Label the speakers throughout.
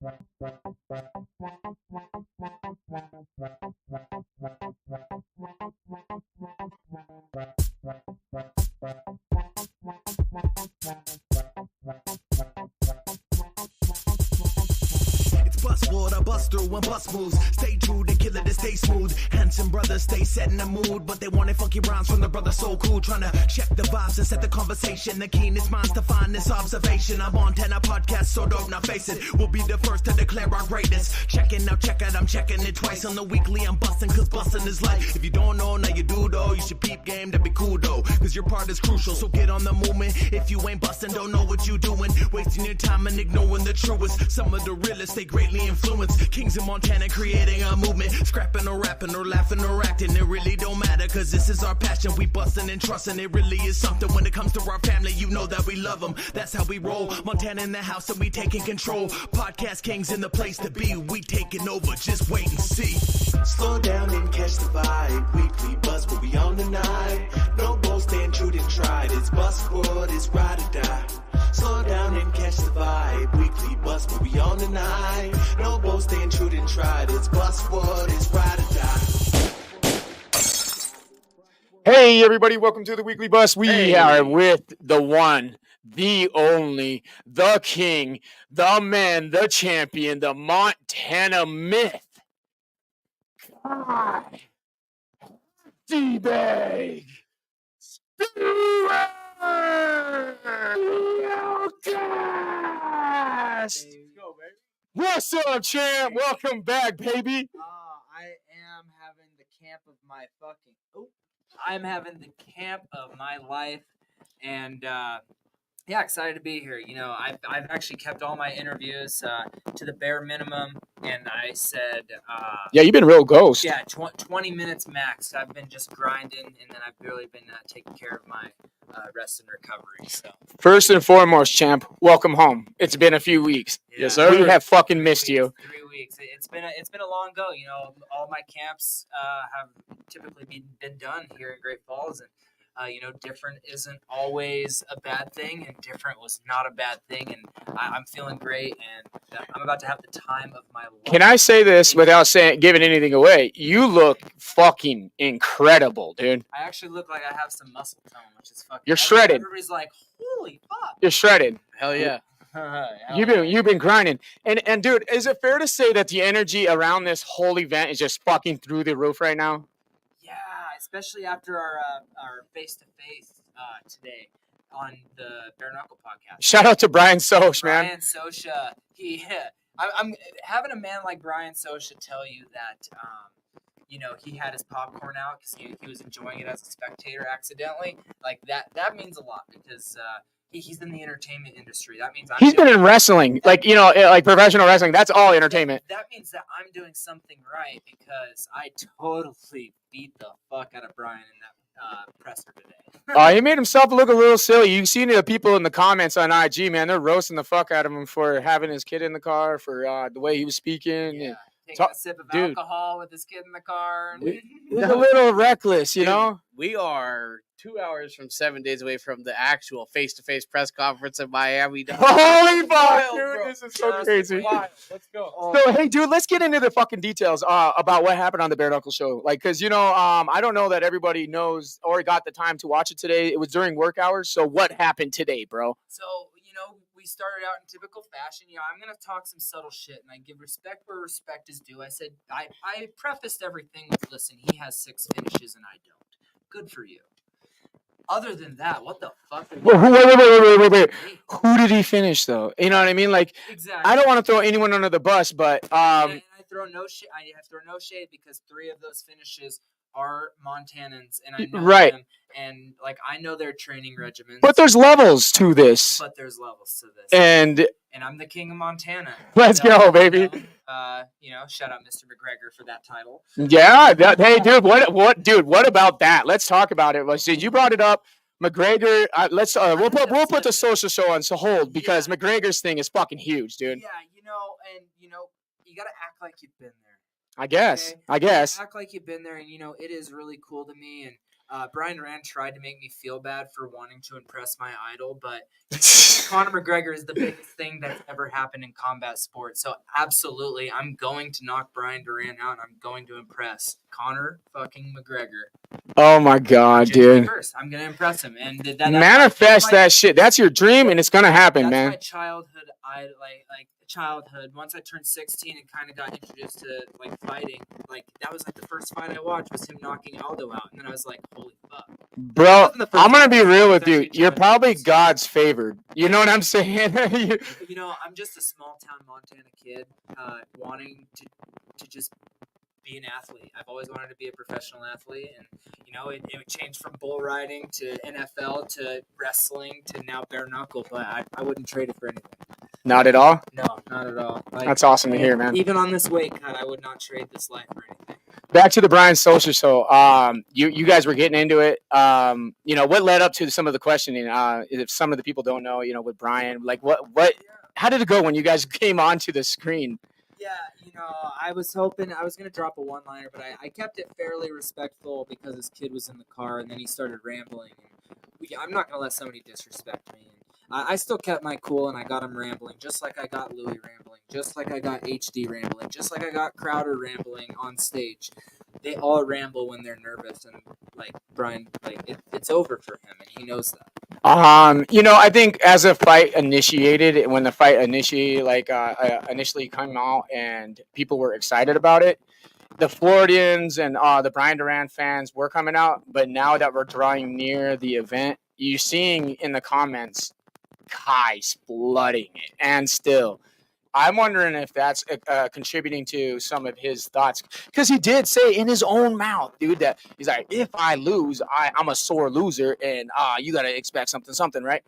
Speaker 1: I bust through when bust moves. Stay true, they kill it, they stay smooth. Handsome brothers stay set in the mood, but they wanted funky rhymes from the brother so cool. Trying to check the vibes and set the conversation. The keenest minds to find this observation. I'm on 10 podcast, so don't not face it. We'll be the first to declare our greatness. Checking out, check out, I'm checking it twice on the weekly. I'm busting, cause busting is life. If you don't know, now you do though. You should peep game, that'd be cool though. Cause your part is crucial, so get on the movement. If you ain't busting, don't know what you doing. Wasting your time and ignoring the truest. Some of the realest, they greatly influence. Kings in Montana creating a movement. Scrapping or rapping or laughing or acting. It really don't matter, cause this is our passion. We busting and trusting. It really is something when it comes to our family. You know that we love them. That's how we roll. Montana in the house and we taking control. Podcast kings in the place to be. We taking over. Just wait and see. Slow down and catch the vibe. Weekly buzz, but we on the night. No bull stand true and tried. It's bus world, it's ride or die. Slow down and catch the vibe. Weekly bus, but we on the night. No bull stand true and tried. It's bus world, it's ride or die.
Speaker 2: Hey everybody, welcome to the Weekly Bus. We are with the one, the only, the king, the man, the champion, the Montana myth. God. D-Bag. Stewart. What's up, champ? Welcome back, baby.
Speaker 3: I'm having the camp of my life, and yeah, excited to be here. You know, I've actually kept all my interviews to the bare minimum, and I said,
Speaker 2: yeah, you've been a real ghost.
Speaker 3: Yeah, 20 minutes max. I've been just grinding, and then I've barely been taking care of my rest and recovery. So
Speaker 2: first and foremost, champ, welcome home. It's been a few weeks.
Speaker 3: Yeah.
Speaker 2: Yes, sir. We have fucking missed you.
Speaker 3: 3 weeks. It's been a long go. You know, all my camps have typically been done here in Great Falls, and you know, different isn't always a bad thing, and different was not a bad thing, and I'm feeling great, and I'm about to have the time of my life.
Speaker 2: Can I say this without giving anything away? You look fucking incredible, dude.
Speaker 3: I actually look like I have some muscle tone, which is fucking.
Speaker 2: You're shredded.
Speaker 3: Everybody's like, "Holy fuck!"
Speaker 2: You're shredded.
Speaker 4: Hell yeah.
Speaker 2: You've been grinding, and dude, is it fair to say that the energy around this whole event is just fucking through the roof right now?
Speaker 3: Yeah, especially after our face-to-face today on the Bare Knuckle podcast.
Speaker 2: Shout out to Brian Soch, man.
Speaker 3: Brian Socha, I'm having a man like Brian Socha tell you that, you know, he had his popcorn out because he was enjoying it as a spectator accidentally. Like that means a lot because he's in the entertainment industry. That means
Speaker 2: he's been in wrestling, like, you know, like professional wrestling. That's all entertainment.
Speaker 3: That means that I'm doing something right because I totally beat the fuck out of Brian in that presser today.
Speaker 2: He made himself look a little silly. You've seen the people in the comments on IG, man. They're roasting the fuck out of him for having his kid in the car, for the way he was speaking.
Speaker 3: Yeah, taking a sip of alcohol with his kid in the car.
Speaker 2: It was a little reckless, you know?
Speaker 4: We are 2 hours from 7 days away from the actual face-to-face press conference in Miami.
Speaker 2: Holy fuck, dude, this is so crazy.
Speaker 4: Wild. Let's go.
Speaker 2: So, hey, dude, let's get into the fucking details about what happened on the Bare Knuckle show. Like, because, you know, I don't know that everybody knows or got the time to watch it today. It was during work hours. So what happened today, bro?
Speaker 3: So, you know, we started out in typical fashion. You know, I'm going to talk some subtle shit, and I give respect where respect is due. I said, I prefaced everything with, listen, he has 6 finishes and I don't. Good for you. Other than that, what the fuck?
Speaker 2: Wait. Who did he finish, though? You know what I mean? Like,
Speaker 3: exactly.
Speaker 2: I don't want to throw anyone under the bus, but
Speaker 3: and I throw no shade. I throw no shade because 3 of those finishes are Montanans, and I know them, and like I know their training regimens.
Speaker 2: But there's levels to this. And
Speaker 3: I'm the king of Montana.
Speaker 2: Let's go, baby.
Speaker 3: You know, shout out Mr. McGregor for that title.
Speaker 2: Yeah, hey, dude, what about that? Let's talk about it. See, you brought it up, McGregor. We'll put the social show on hold because McGregor's thing is fucking huge, dude.
Speaker 3: Yeah, you know, you gotta act like you've been there.
Speaker 2: I guess.
Speaker 3: Act like you've been there, and you know, it is really cool to me, and Brian Duran tried to make me feel bad for wanting to impress my idol, but Conor McGregor is the biggest thing that's ever happened in combat sports. So absolutely, I'm going to knock Brian Duran out. And I'm going to impress Conor fucking McGregor.
Speaker 2: Oh my God,
Speaker 3: Just me
Speaker 2: dude!
Speaker 3: first, I'm gonna impress him, and
Speaker 2: Manifest that shit. That's your dream, and it's gonna happen,
Speaker 3: that's
Speaker 2: man.
Speaker 3: my childhood. Like childhood. Once I turned 16 and kind of got introduced to like fighting, like that was like the first fight I watched was him knocking Aldo out, and then I was like, holy fuck.
Speaker 2: Bro, I'm gonna be real with you.
Speaker 3: actually
Speaker 2: You're
Speaker 3: John
Speaker 2: probably
Speaker 3: Jones.
Speaker 2: God's favored. You know what I'm saying?
Speaker 3: You know, I'm just a small town Montana kid, wanting to just be an athlete. I've always wanted to be a professional athlete, and you know, it changed from bull riding to NFL to wrestling to now bare knuckle. But I wouldn't trade it for anything.
Speaker 2: Not at all.
Speaker 3: No, not at all. Like,
Speaker 2: That's awesome to hear, man.
Speaker 3: Even on this weight cut, I would not trade this life for anything.
Speaker 2: Back to the Brian Social Show. You guys were getting into it. You know, what led up to some of the questioning? If some of the people don't know, you know, with Brian, like what, how did it go when you guys came onto the screen?
Speaker 3: Yeah, you know, I was hoping I was going to drop a one-liner, but I kept it fairly respectful because his kid was in the car, and then he started rambling. And I'm not going to let somebody disrespect me. I still kept my cool, and I got him rambling, just like I got Louis rambling, just like I got HD rambling, just like I got Crowder rambling on stage. They all ramble when they're nervous, and like Brian, like it's over for him, and he knows that.
Speaker 2: You know, I think as a fight initiated, when the fight initiated, initially came out and people were excited about it, the Floridians and the Brian Duran fans were coming out. But now that we're drawing near the event, you're seeing in the comments guys flooding it, and still. I'm wondering if that's contributing to some of his thoughts, because he did say in his own mouth, dude, that he's like, if I lose, I'm a sore loser, and you gotta expect something, right?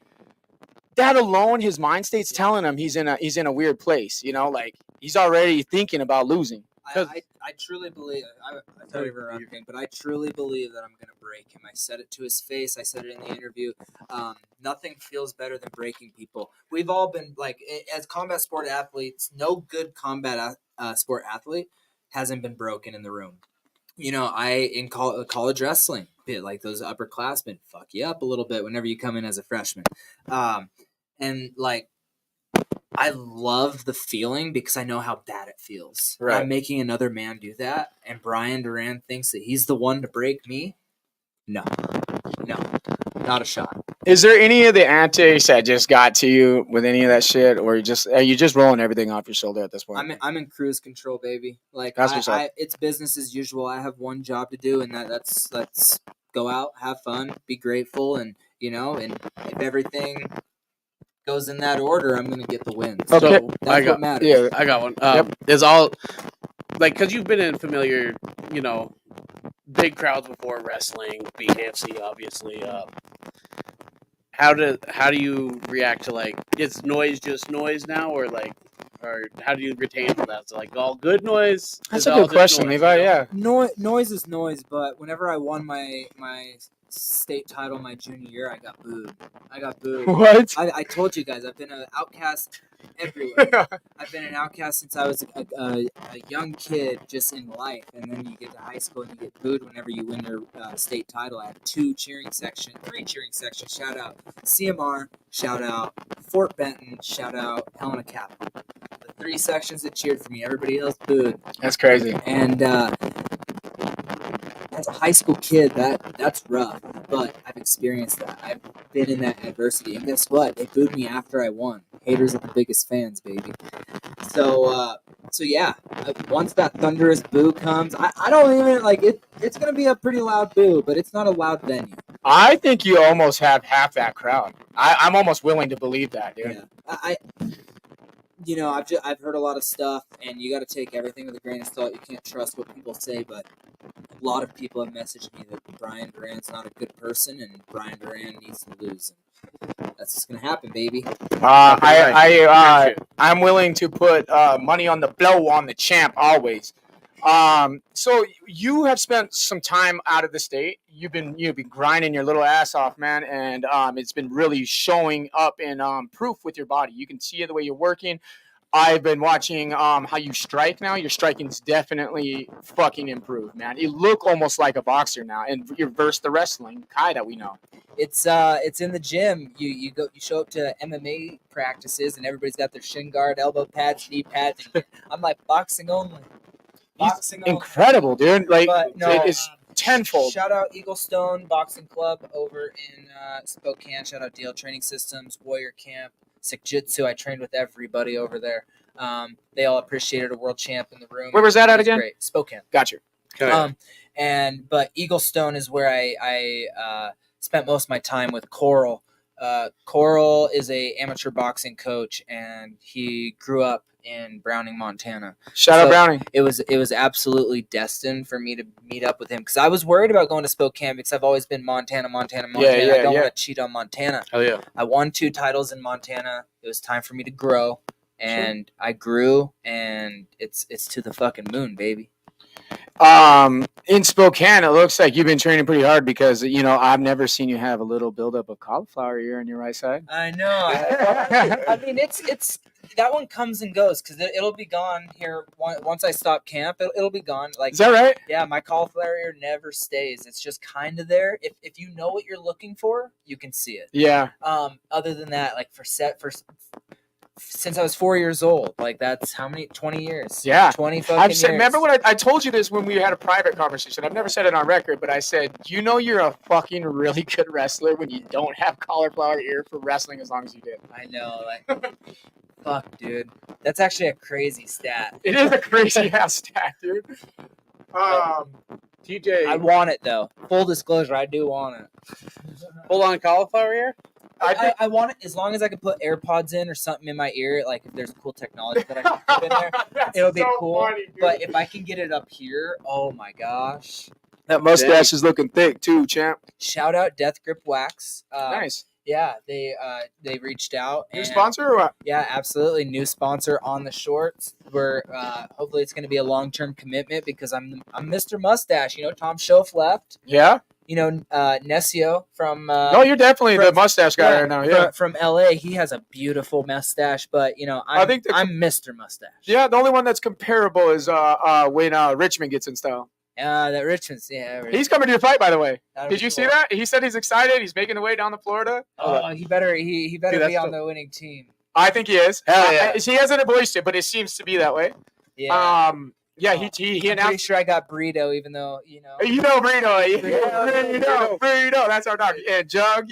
Speaker 2: That alone, his mind state's telling him he's in a weird place, you know, like he's already thinking about losing.
Speaker 3: I truly believe. I'm sorry for interrupting, but I truly believe that I'm going to break him. I said it to his face. I said it in the interview. Nothing feels better than breaking people. We've all been like, as combat sport athletes, no good combat sport athlete hasn't been broken in the room. You know, in college wrestling, like those upperclassmen, fuck you up a little bit whenever you come in as a freshman, and like. I love the feeling because I know how bad it feels.
Speaker 2: Right.
Speaker 3: I'm making another man do that, and Brian Duran thinks that he's the one to break me. No, not a shot.
Speaker 2: Is there any of the antics that just got to you with any of that shit, or are you just rolling everything off your shoulder at this point?
Speaker 3: I'm in cruise control, baby. Like
Speaker 2: That's what's up.
Speaker 3: it's business as usual. I have one job to do, and that's go out, have fun, be grateful, and you know, and if everything goes in that order, I'm gonna get the win.
Speaker 2: Okay.
Speaker 3: So that's what matters.
Speaker 2: Yeah.
Speaker 4: I got one.
Speaker 2: Yep.
Speaker 4: Is all like because you've been in familiar, you know, big crowds before wrestling, BKFC, obviously. How do you react to like is noise just noise now, or how do you retain from that? So like all good noise.
Speaker 2: That's a good question, Levi. Yeah.
Speaker 3: Noise is noise, but whenever I won my state title my junior year, I got booed.
Speaker 2: What?
Speaker 3: I told you guys, I've been an outcast everywhere. I've been an outcast since I was a young kid, just in life, and then you get to high school and you get booed whenever you win your state title. I have 3 cheering sections. Shout out CMR. Shout out Fort Benton. Shout out Helena Capital. The 3 sections that cheered for me. Everybody else booed.
Speaker 2: That's crazy.
Speaker 3: And as a high school kid, that's rough, but I've experienced that. I've been in that adversity, and guess what? They booed me after I won. Haters are the biggest fans, baby. So yeah. Once that thunderous boo comes, I don't even like it. It's gonna be a pretty loud boo, but it's not a loud venue.
Speaker 2: I think you almost have half that crowd. I'm almost willing to believe that, dude.
Speaker 3: Yeah, you know, I've heard a lot of stuff, and you got to take everything with a grain of salt. You can't trust what people say, but a lot of people have messaged me that Brian Duran's not a good person, and Brian Duran needs to lose. And that's just gonna happen, baby.
Speaker 2: I'm willing to put money on the blow on the champ always. So you have spent some time out of the state. You've been grinding your little ass off, man, and it's been really showing up in proof with your body. You can see the way you're working. I've been watching how you strike now. Your striking's definitely fucking improved, man. You look almost like a boxer now, and you reverse the wrestling Kai that we know.
Speaker 3: It's in the gym. You show up to MMA practices and everybody's got their shin guard, elbow pads, knee pads. And I'm like boxing only. Boxing only.
Speaker 2: Incredible, dude. Like
Speaker 3: But no,
Speaker 2: it's tenfold.
Speaker 3: Shout out Eagle Stone Boxing Club over in Spokane. Shout out DL Training Systems, Warrior Camp, Sick Jitsu. I trained with everybody over there. They all appreciated a world champ in the room.
Speaker 2: Where was that at again?
Speaker 3: Great. Spokane.
Speaker 2: Gotcha.
Speaker 3: But Eagle Stone is where I spent most of my time with Coral. Coral is a amateur boxing coach, and he grew up in Browning, Montana.
Speaker 2: Shout out Browning.
Speaker 3: It was absolutely destined for me to meet up with him because I was worried about going to Spokane because I've always been Montana. I don't want to cheat on Montana.
Speaker 4: Oh yeah.
Speaker 3: I won 2 titles in Montana. It was time for me to grow, and I grew, and it's to the fucking moon, baby.
Speaker 2: In Spokane, it looks like you've been training pretty hard because I've never seen you have a little buildup of cauliflower ear on your right side.
Speaker 3: I know. I mean, it's that one comes and goes because it'll be gone here once I stop camp. It'll be gone. Like,
Speaker 2: is that right?
Speaker 3: Yeah, my cauliflower ear never stays. It's just kind of there. If you know what you're looking for, you can see it.
Speaker 2: Yeah.
Speaker 3: Other than that, like since I was 4 years old, like that's how many 20 years.
Speaker 2: Yeah,
Speaker 3: 20 fucking years.
Speaker 2: Remember when I told you this when we had a private conversation? I've never said it on record, but I said, you're a fucking really good wrestler when you don't have cauliflower ear for wrestling as long as you did.
Speaker 3: I know, like fuck, dude. That's actually a crazy stat.
Speaker 2: It is a crazy ass stat, dude. TJ,
Speaker 3: I want it though. Full disclosure, I do want it.
Speaker 4: Full on cauliflower ear?
Speaker 3: I want it as long as I can put AirPods in or something in my ear. Like if there's cool technology that I can put in there, it'll be so cool. Funny, but if I can get it up here, oh my gosh.
Speaker 2: That mustache is looking thick too, champ.
Speaker 3: Shout out Death Grip Wax.
Speaker 2: Nice.
Speaker 3: Yeah, they reached out.
Speaker 2: New sponsor or what?
Speaker 3: Yeah, absolutely. New sponsor on the shorts. We're hopefully it's going to be a long-term commitment because I'm Mr. Mustache. Tom Schoaf left.
Speaker 2: Yeah.
Speaker 3: Nesio from.
Speaker 2: No, you're definitely the mustache guy right now. Yeah.
Speaker 3: From LA, he has a beautiful mustache, but I'm Mr. Mustache.
Speaker 2: Yeah, the only one that's comparable is when Richmond gets in style.
Speaker 3: That Richmond's
Speaker 2: He's coming to your fight, by the way. Did you see that? He said he's excited. He's making the way down to Florida.
Speaker 3: Oh, he better be on the winning team.
Speaker 2: I think he is.
Speaker 4: Hell yeah.
Speaker 2: He hasn't voiced it, but it seems to be that way.
Speaker 3: Yeah.
Speaker 2: Yeah, he announced.
Speaker 3: I'm pretty sure I got burrito, even though
Speaker 2: burrito. Burrito. That's our dog. And Jug.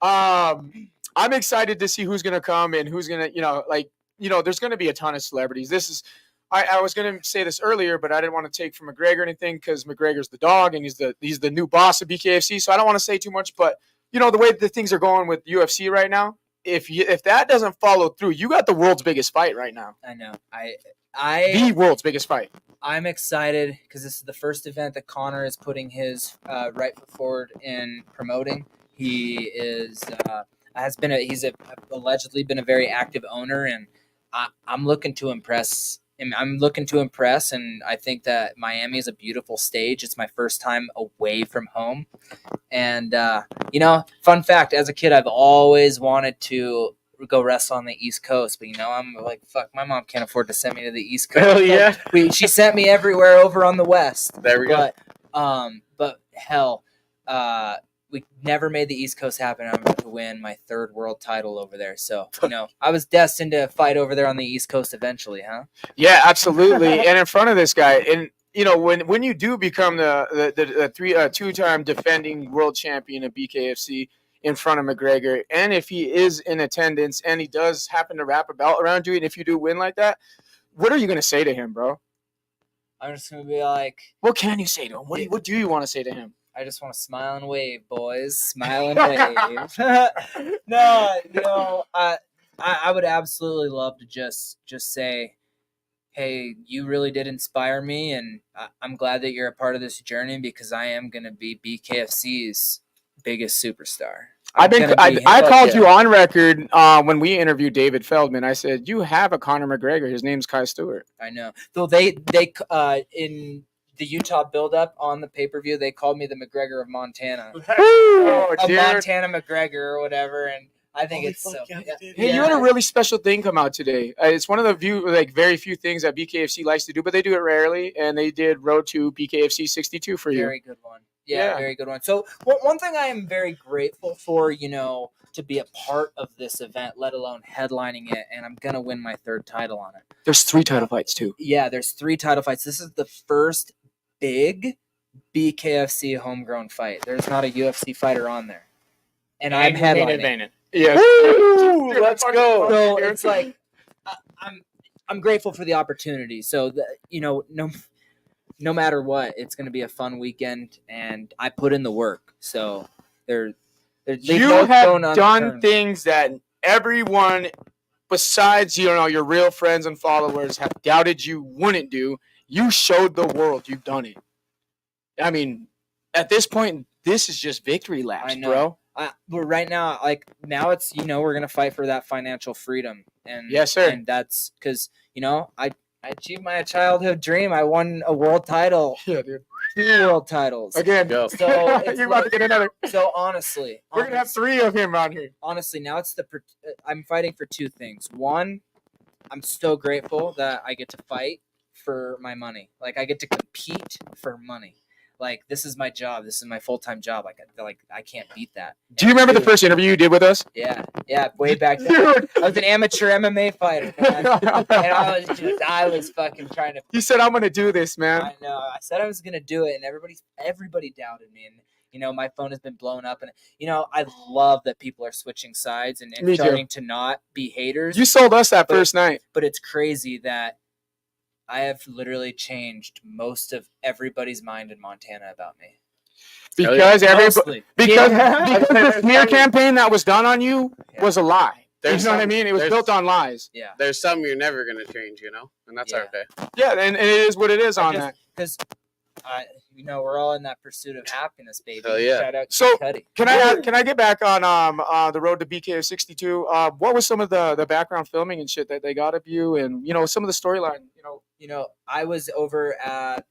Speaker 2: I'm excited to see who's gonna come and who's gonna. There's gonna be a ton of celebrities. This is. I was gonna say this earlier, but I didn't want to take from McGregor or anything because McGregor's the dog and he's the new boss of BKFC. So I don't want to say too much, but the way that things are going with UFC right now, if that doesn't follow through, you got the world's biggest fight right now.
Speaker 3: I know.
Speaker 2: The world's biggest fight.
Speaker 3: I'm excited because this is the first event that Connor is putting his right foot forward in promoting. He is he's allegedly been a very active owner, and I'm looking to impress. I'm looking to impress, and I think that Miami is a beautiful stage. It's my first time away from home, and fun fact: as a kid, I've always wanted to go wrestle on the East Coast, but I'm like, fuck, my mom can't afford to send me to the East Coast.
Speaker 4: Oh yeah,
Speaker 3: she sent me everywhere over on the West.
Speaker 4: There we go.
Speaker 3: But hell, we never made the East Coast happen. I'm about to win my 3rd world title over there, so I was destined to fight over there on the East Coast eventually, huh?
Speaker 2: Yeah, absolutely. And in front of this guy, and when you do become the 2-time defending world champion of BKFC. In front of McGregor, and if he is in attendance and he does happen to wrap a belt around you, and if you do win like that, what are you going to say to him, bro?
Speaker 3: I'm just going to be like...
Speaker 2: What can you say to him? What do you want to say to him?
Speaker 3: I just want to smile and wave, boys. Smile and wave. No, I would absolutely love to just say, hey, you really did inspire me, and I'm glad that you're a part of this journey because I am going to be BKFC's biggest superstar.
Speaker 2: I called you on record when we interviewed David Feldman. I said, you have a Conor McGregor. His name's Kai Stewart.
Speaker 3: I know. Though they in the Utah buildup on the pay-per-view, they called me the McGregor of Montana.
Speaker 2: Montana
Speaker 3: McGregor or whatever. And I think
Speaker 4: Holy
Speaker 3: it's
Speaker 4: fuck,
Speaker 3: so.
Speaker 4: yeah, they did.
Speaker 2: Hey, you had a really special thing come out today. It's one of the very few things that BKFC likes to do, but they do it rarely. And they did Road to BKFC 62 for you.
Speaker 3: Very good one. Yeah, very good one. So one thing I am very grateful for, to be a part of this event, let alone headlining it, and I'm gonna win my 3rd title on it.
Speaker 2: There's 3 title fights too.
Speaker 3: Yeah, there's 3 title fights. This is the first big BKFC homegrown fight. There's not a UFC fighter on there, and I'm headlining.
Speaker 2: Yeah, let's go.
Speaker 3: So it's like I'm grateful for the opportunity. So no matter what, it's going to be a fun weekend, and I put in the work. So you
Speaker 2: have done things that everyone besides your real friends and followers have doubted you wouldn't do. You showed the world you've done it. I mean, at this point, this is just victory laps, bro.
Speaker 3: But right now, now it's we're gonna fight for that financial freedom, and
Speaker 2: yes, sir.
Speaker 3: And that's because I achieved my childhood dream. I won a world title.
Speaker 2: Yeah, dude.
Speaker 3: 2 world titles
Speaker 2: again.
Speaker 3: So
Speaker 2: you're about to get another.
Speaker 3: So honestly,
Speaker 2: we're gonna have 3 of him out here.
Speaker 3: Honestly, now it's I'm fighting for 2 things. One, I'm so grateful that I get to fight for my money. I get to compete for money. This is my job. This is my full-time job. I can't beat that.
Speaker 2: Do you remember the first interview you did with us?
Speaker 3: Yeah, way back then. Dude. I was an amateur MMA fighter, man. And I was fucking trying to.
Speaker 2: You said I'm gonna do this, man.
Speaker 3: I know. I said I was gonna do it, and everybody doubted me. And my phone has been blown up, and I love that people are switching sides and starting to not be haters.
Speaker 2: You sold us that first night,
Speaker 3: but it's crazy that I have literally changed most of everybody's mind in Montana about me.
Speaker 2: Because the smear campaign that was done on you was a lie. You know what I mean? It was built on lies.
Speaker 3: Yeah.
Speaker 4: There's some you're never going to change, and that's okay.
Speaker 2: Yeah, and it is what it is on that.
Speaker 3: Because, we're all in that pursuit of happiness, baby.
Speaker 4: Hell yeah.
Speaker 3: Shout out to
Speaker 2: So,
Speaker 3: Cuddy.
Speaker 2: can I get back on the road to BKF 62? What was some of the background filming and shit that they got of you, and some of the storyline?
Speaker 3: I was over at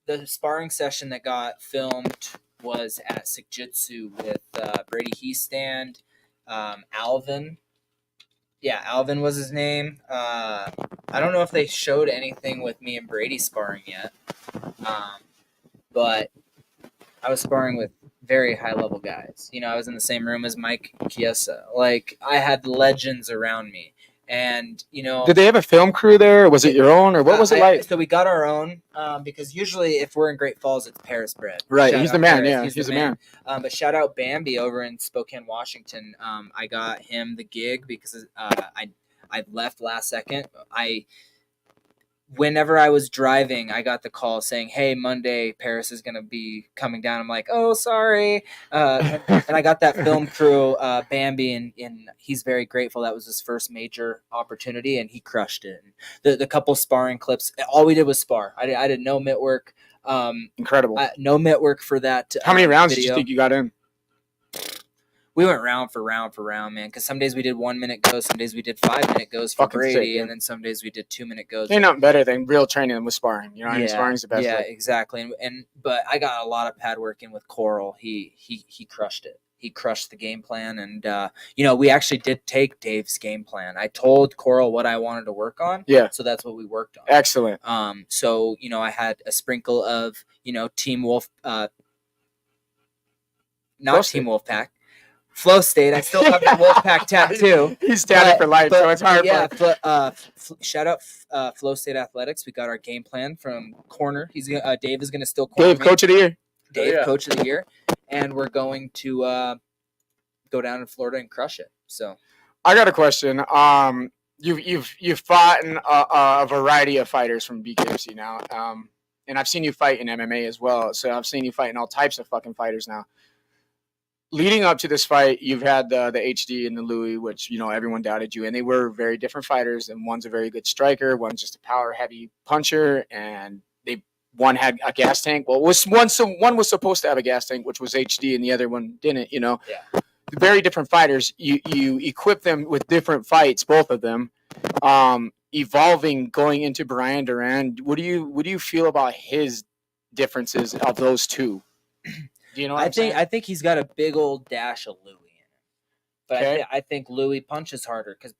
Speaker 3: the sparring session that got filmed was at Sikjitsu with Brady Heastand, Alvin. Yeah, Alvin was his name. I don't know if they showed anything with me and Brady sparring yet, but I was sparring with very high-level guys. I was in the same room as Mike Chiesa. I had legends around me. And,
Speaker 2: did they have a film crew there? Or was it your own, or what was it like?
Speaker 3: So we got our own, because usually if we're in Great Falls, it's Paris bred.
Speaker 2: Right, he's the man. Yeah, he's the man.
Speaker 3: But shout out Bambi over in Spokane, Washington. I got him the gig because I left last second. Whenever I was driving, I got the call saying, "Hey, Monday, Paris is going to be coming down." I'm like, "Oh, sorry." And I got that film crew, Bambi, and he's very grateful. That was his first major opportunity, and he crushed it. The couple sparring clips, all we did was spar. I did no mitt work.
Speaker 2: Incredible.
Speaker 3: No mitt work for that.
Speaker 2: How many rounds did you think you got in?
Speaker 3: We went round for round, man. Because some days we did 1 minute goes, some days we did 5 minute goes for Brady, and then some days we did 2 minute goes.
Speaker 2: Ain't nothing better than real training with sparring. Sparring's the best.
Speaker 3: Yeah,
Speaker 2: way.
Speaker 3: Exactly. But I got a lot of pad work in with Coral. He crushed it. He crushed the game plan, and we actually did take Dave's game plan. I told Coral what I wanted to work on.
Speaker 2: Yeah.
Speaker 3: So that's what we worked on.
Speaker 2: Excellent.
Speaker 3: So I had a sprinkle of Team Wolf, not Team Wolfpack. Flow State. I still have the Wolfpack tattoo.
Speaker 2: He's tatted for life, so it's hard.
Speaker 3: Yeah. Shout out Flow State Athletics. We got our game plan from corner. Dave is going to still corner.
Speaker 2: Dave, Coach of the Year.
Speaker 3: Dave, Coach of the Year, and we're going to go down in Florida and crush it. So,
Speaker 2: I got a question. You've fought a variety of fighters from BKFC now, and I've seen you fight in MMA as well. So I've seen you fight in all types of fucking fighters now. Leading up to this fight, you've had the HD and the Louis, which everyone doubted you, and they were very different fighters. And one's a very good striker, one's just a power heavy puncher, and one had a gas tank. Well, one was supposed to have a gas tank, which was HD, and the other one didn't.
Speaker 3: Yeah.
Speaker 2: Very different fighters. You equip them with different fights, both of them. Evolving going into Byran Duran. What do you feel about his differences of those two? Do you know what I'm saying?
Speaker 3: I think he's got a big old dash of Louis in him. But
Speaker 2: Okay.
Speaker 3: I think Louis punches harder because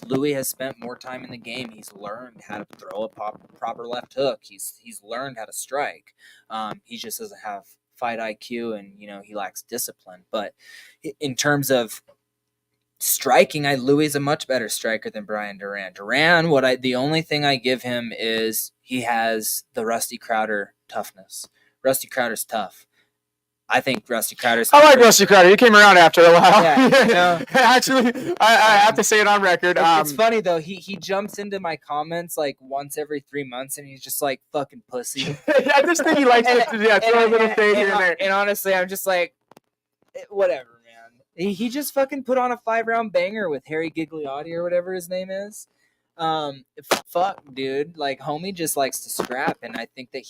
Speaker 3: Louis has spent more time in the game. He's learned how to throw a proper left hook. He's learned how to strike. He just doesn't have fight IQ, and he lacks discipline. But in terms of striking, Louis is a much better striker than Brian Duran. The only thing I give him is he has the Rusty Crowder toughness. Rusty Crowder's tough. I think Rusty Crowder's.
Speaker 2: I like Rusty Crowder. He came around after a while.
Speaker 3: Yeah,
Speaker 2: Actually, I have to say it on record.
Speaker 3: It's funny though. He jumps into my comments like once every 3 months, and he's just like fucking pussy.
Speaker 2: I just think he likes to throw a little thing here and there.
Speaker 3: And honestly, I'm just like, whatever, man. He just fucking put on a 5-round banger with Harry Gigliotti or whatever his name is. Fuck, dude. Like, homie just likes to scrap, and I think that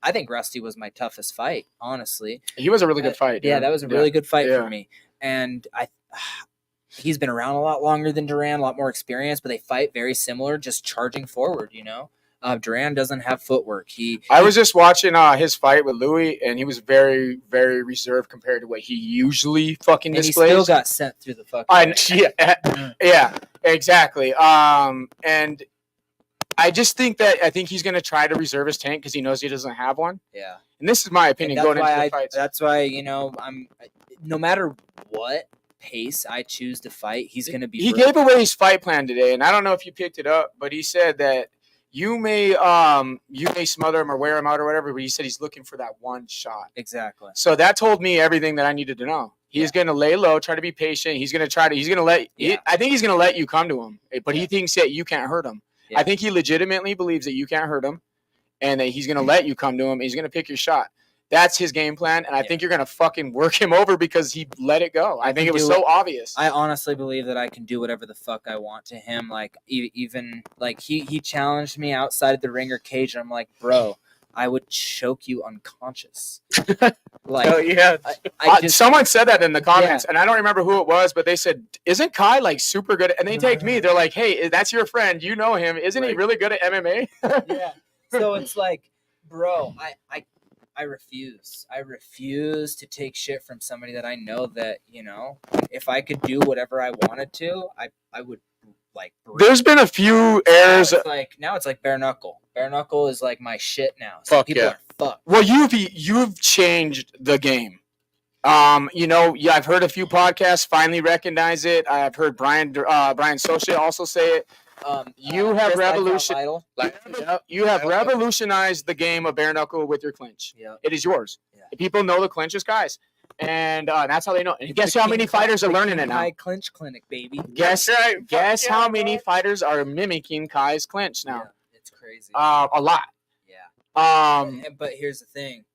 Speaker 3: I think Rusty was my toughest fight, honestly.
Speaker 2: He was a really good fight.
Speaker 3: Yeah, that was a really good fight for me. And he's been around a lot longer than Duran, a lot more experience, but they fight very similar, just charging forward, Duran doesn't have footwork.
Speaker 2: I was just watching his fight with Louis, and he was very, very reserved compared to what he usually fucking displays.
Speaker 3: And he still got sent through the fucking
Speaker 2: yeah, exactly. And I just think he's going to try to reserve his tank because he knows he doesn't have one.
Speaker 3: Yeah.
Speaker 2: And this is my opinion going into the fights.
Speaker 3: That's why, I'm no matter what pace I choose to fight, he's going to be.
Speaker 2: He gave away his fight plan today, and I don't know if you picked it up, but he said that you may smother him or wear him out or whatever, but he said he's looking for that one shot.
Speaker 3: Exactly.
Speaker 2: So that told me everything that I needed to know. He's going to lay low, try to be patient. He's going to I think he's going to let you come to him, but he thinks that you can't hurt him. Yeah. I think he legitimately believes that you can't hurt him and that he's going to let you come to him. And he's going to pick your shot. That's his game plan. And I think you're going to fucking work him over because he let it go. I think it was so obvious.
Speaker 3: I honestly believe that I can do whatever the fuck I want to him. Like, even like he challenged me outside of the ring or cage. And I'm like, bro, I would choke you unconscious. Like,
Speaker 2: oh, yeah. Someone said that in the comments, and I don't remember who it was, but they said, "Isn't Kai like super good?" And they tagged me. They're like, "Hey, that's your friend. You know him. Isn't he really good at MMA?"
Speaker 3: Yeah. So it's like, bro, I refuse. I refuse to take shit from somebody that I know that if I could do whatever I wanted to, I would. Like,
Speaker 2: there's been a few errors.
Speaker 3: Now it's like bare knuckle. Bare knuckle is like my shit now. So people are fucked.
Speaker 2: Well, you've changed the game. I've heard a few podcasts finally recognize it. I've heard Brian Socia also say it. You have revolutionized the game of bare knuckle with your clinch.
Speaker 3: Yeah.
Speaker 2: It is yours.
Speaker 3: Yeah.
Speaker 2: People know the clinch is Kai's. And that's how they know. And guess how many fighters are learning it now?
Speaker 3: Kai clinch clinic, baby.
Speaker 2: Guess how many fighters are mimicking Kai's clinch now?
Speaker 3: Yeah, it's crazy.
Speaker 2: A lot.
Speaker 3: Yeah. But here's the thing.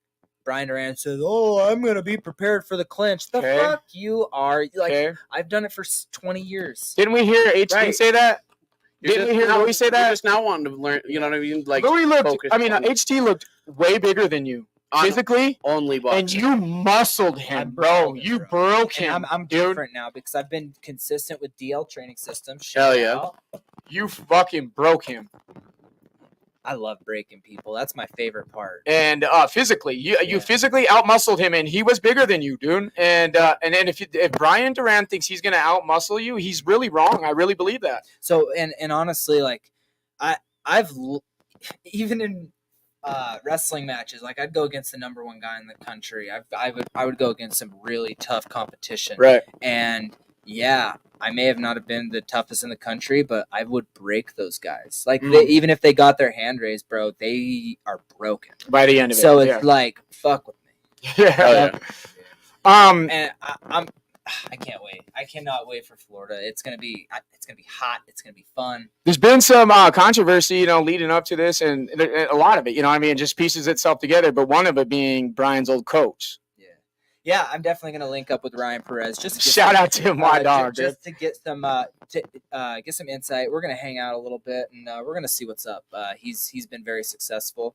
Speaker 3: Brian Duran says, "Oh, I'm gonna be prepared for the clinch." The fuck you are. Like, I've done it for 20 years.
Speaker 2: Didn't we hear HT say that? Didn't we hear Louis say that?
Speaker 4: You're just now wanting to learn. You know what I mean? Like,
Speaker 2: Louis looked. HT looked way bigger than you. Physically,
Speaker 4: only boxing.
Speaker 2: And you muscled him, bro. You broke him.
Speaker 3: I'm different now because I've been consistent with DL training systems.
Speaker 4: Hell yeah.
Speaker 2: You fucking broke him.
Speaker 3: I love breaking people. That's my favorite part.
Speaker 2: And physically, you physically outmuscled him, and he was bigger than you, dude. And then if Brian Duran thinks he's gonna outmuscle you, he's really wrong. I really believe that.
Speaker 3: So and honestly, like I've even in wrestling matches, like I'd go against the number one guy in the country. I would go against some really tough competition.
Speaker 2: Right.
Speaker 3: And yeah, I may have not have been the toughest in the country, but I would break those guys. Like even if they got their hand raised, bro, they are broken
Speaker 2: by the end of it.
Speaker 3: So it's like, fuck with me.
Speaker 2: Yeah.
Speaker 3: And I can't wait. I cannot wait for Florida. It's gonna be hot. It's gonna be fun.
Speaker 2: There's been some controversy, leading up to this, and a lot of it, just pieces itself together. But one of it being Brian's old coach.
Speaker 3: Yeah, I'm definitely gonna link up with Ryan Perez. Just to
Speaker 2: shout out to my dog,
Speaker 3: just to get some get some insight. We're gonna hang out a little bit, and we're gonna see what's up. He's been very successful.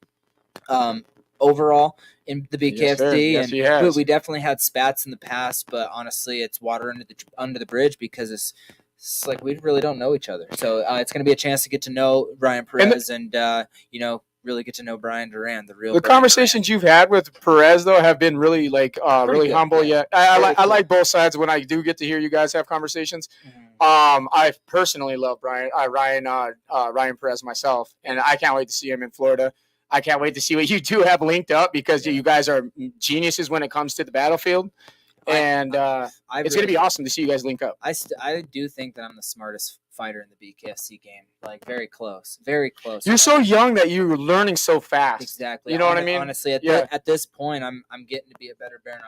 Speaker 3: Overall in the BKFC,
Speaker 2: yes, and
Speaker 3: we definitely had spats in the past, but honestly, it's water under the bridge because it's like we really don't know each other. So it's going to be a chance to get to know Ryan Perez and really get to know Brian Duran, the real.
Speaker 2: The
Speaker 3: Brian
Speaker 2: conversations you've had with Perez though have been really really
Speaker 3: good,
Speaker 2: humble.
Speaker 3: yeah.
Speaker 2: I like both sides when I do get to hear you guys have conversations. I personally love Ryan Perez myself, and I can't wait to see him in Florida. I can't wait to see what you two have linked up because you guys are geniuses when it comes to the battlefield, and it's going to be awesome to see you guys link up.
Speaker 3: I do think that I'm the smartest fighter in the BKFC game. Like very close, very close.
Speaker 2: You're so young that you're learning so fast.
Speaker 3: Exactly.
Speaker 2: You know what I mean?
Speaker 3: Honestly, at this point, I'm getting to be a better bare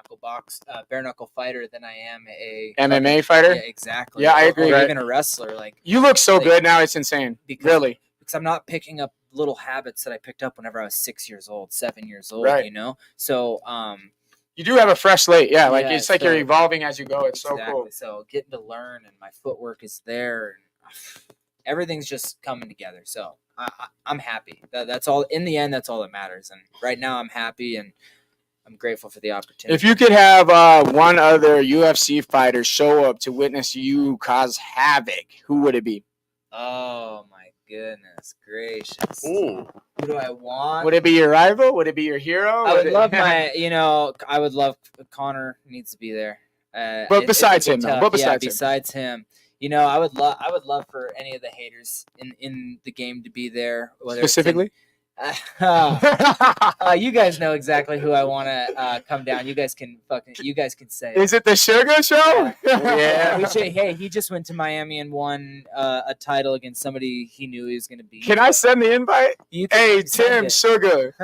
Speaker 3: knuckle fighter than I am a
Speaker 2: MMA fighter.
Speaker 3: Yeah, exactly.
Speaker 2: Yeah, I agree.
Speaker 3: Or even a wrestler. Like
Speaker 2: you look so good now, it's insane. Really.
Speaker 3: Because I'm not picking up little habits that I picked up whenever I was 6 years old, 7 years old.
Speaker 2: Right.
Speaker 3: You know. So
Speaker 2: you do have a fresh slate, yeah. Like it's like
Speaker 3: so,
Speaker 2: you're evolving as you go. It's so cool.
Speaker 3: So getting to learn, and my footwork is there, and everything's just coming together. So I'm happy. That's all. In the end, that's all that matters. And right now, I'm happy, and I'm grateful for the opportunity.
Speaker 2: If you could have one other UFC fighter show up to witness you cause havoc, who would it be?
Speaker 3: Oh my goodness gracious!
Speaker 4: Ooh.
Speaker 3: Who do I want?
Speaker 2: Would it be your rival? Would it be your hero?
Speaker 3: I would love I would love Connor needs to be there.
Speaker 2: But besides him,
Speaker 3: besides him, I would love for any of the haters in the game to be there.
Speaker 2: Specifically,
Speaker 3: you guys know exactly who I want to come down. You guys can say.
Speaker 2: Is it the Sugar Show?
Speaker 3: Yeah. Hey, he just went to Miami and won a title against somebody he knew he was going to beat.
Speaker 2: Can I send the invite? Hey, Tim
Speaker 3: it.
Speaker 2: Sugar,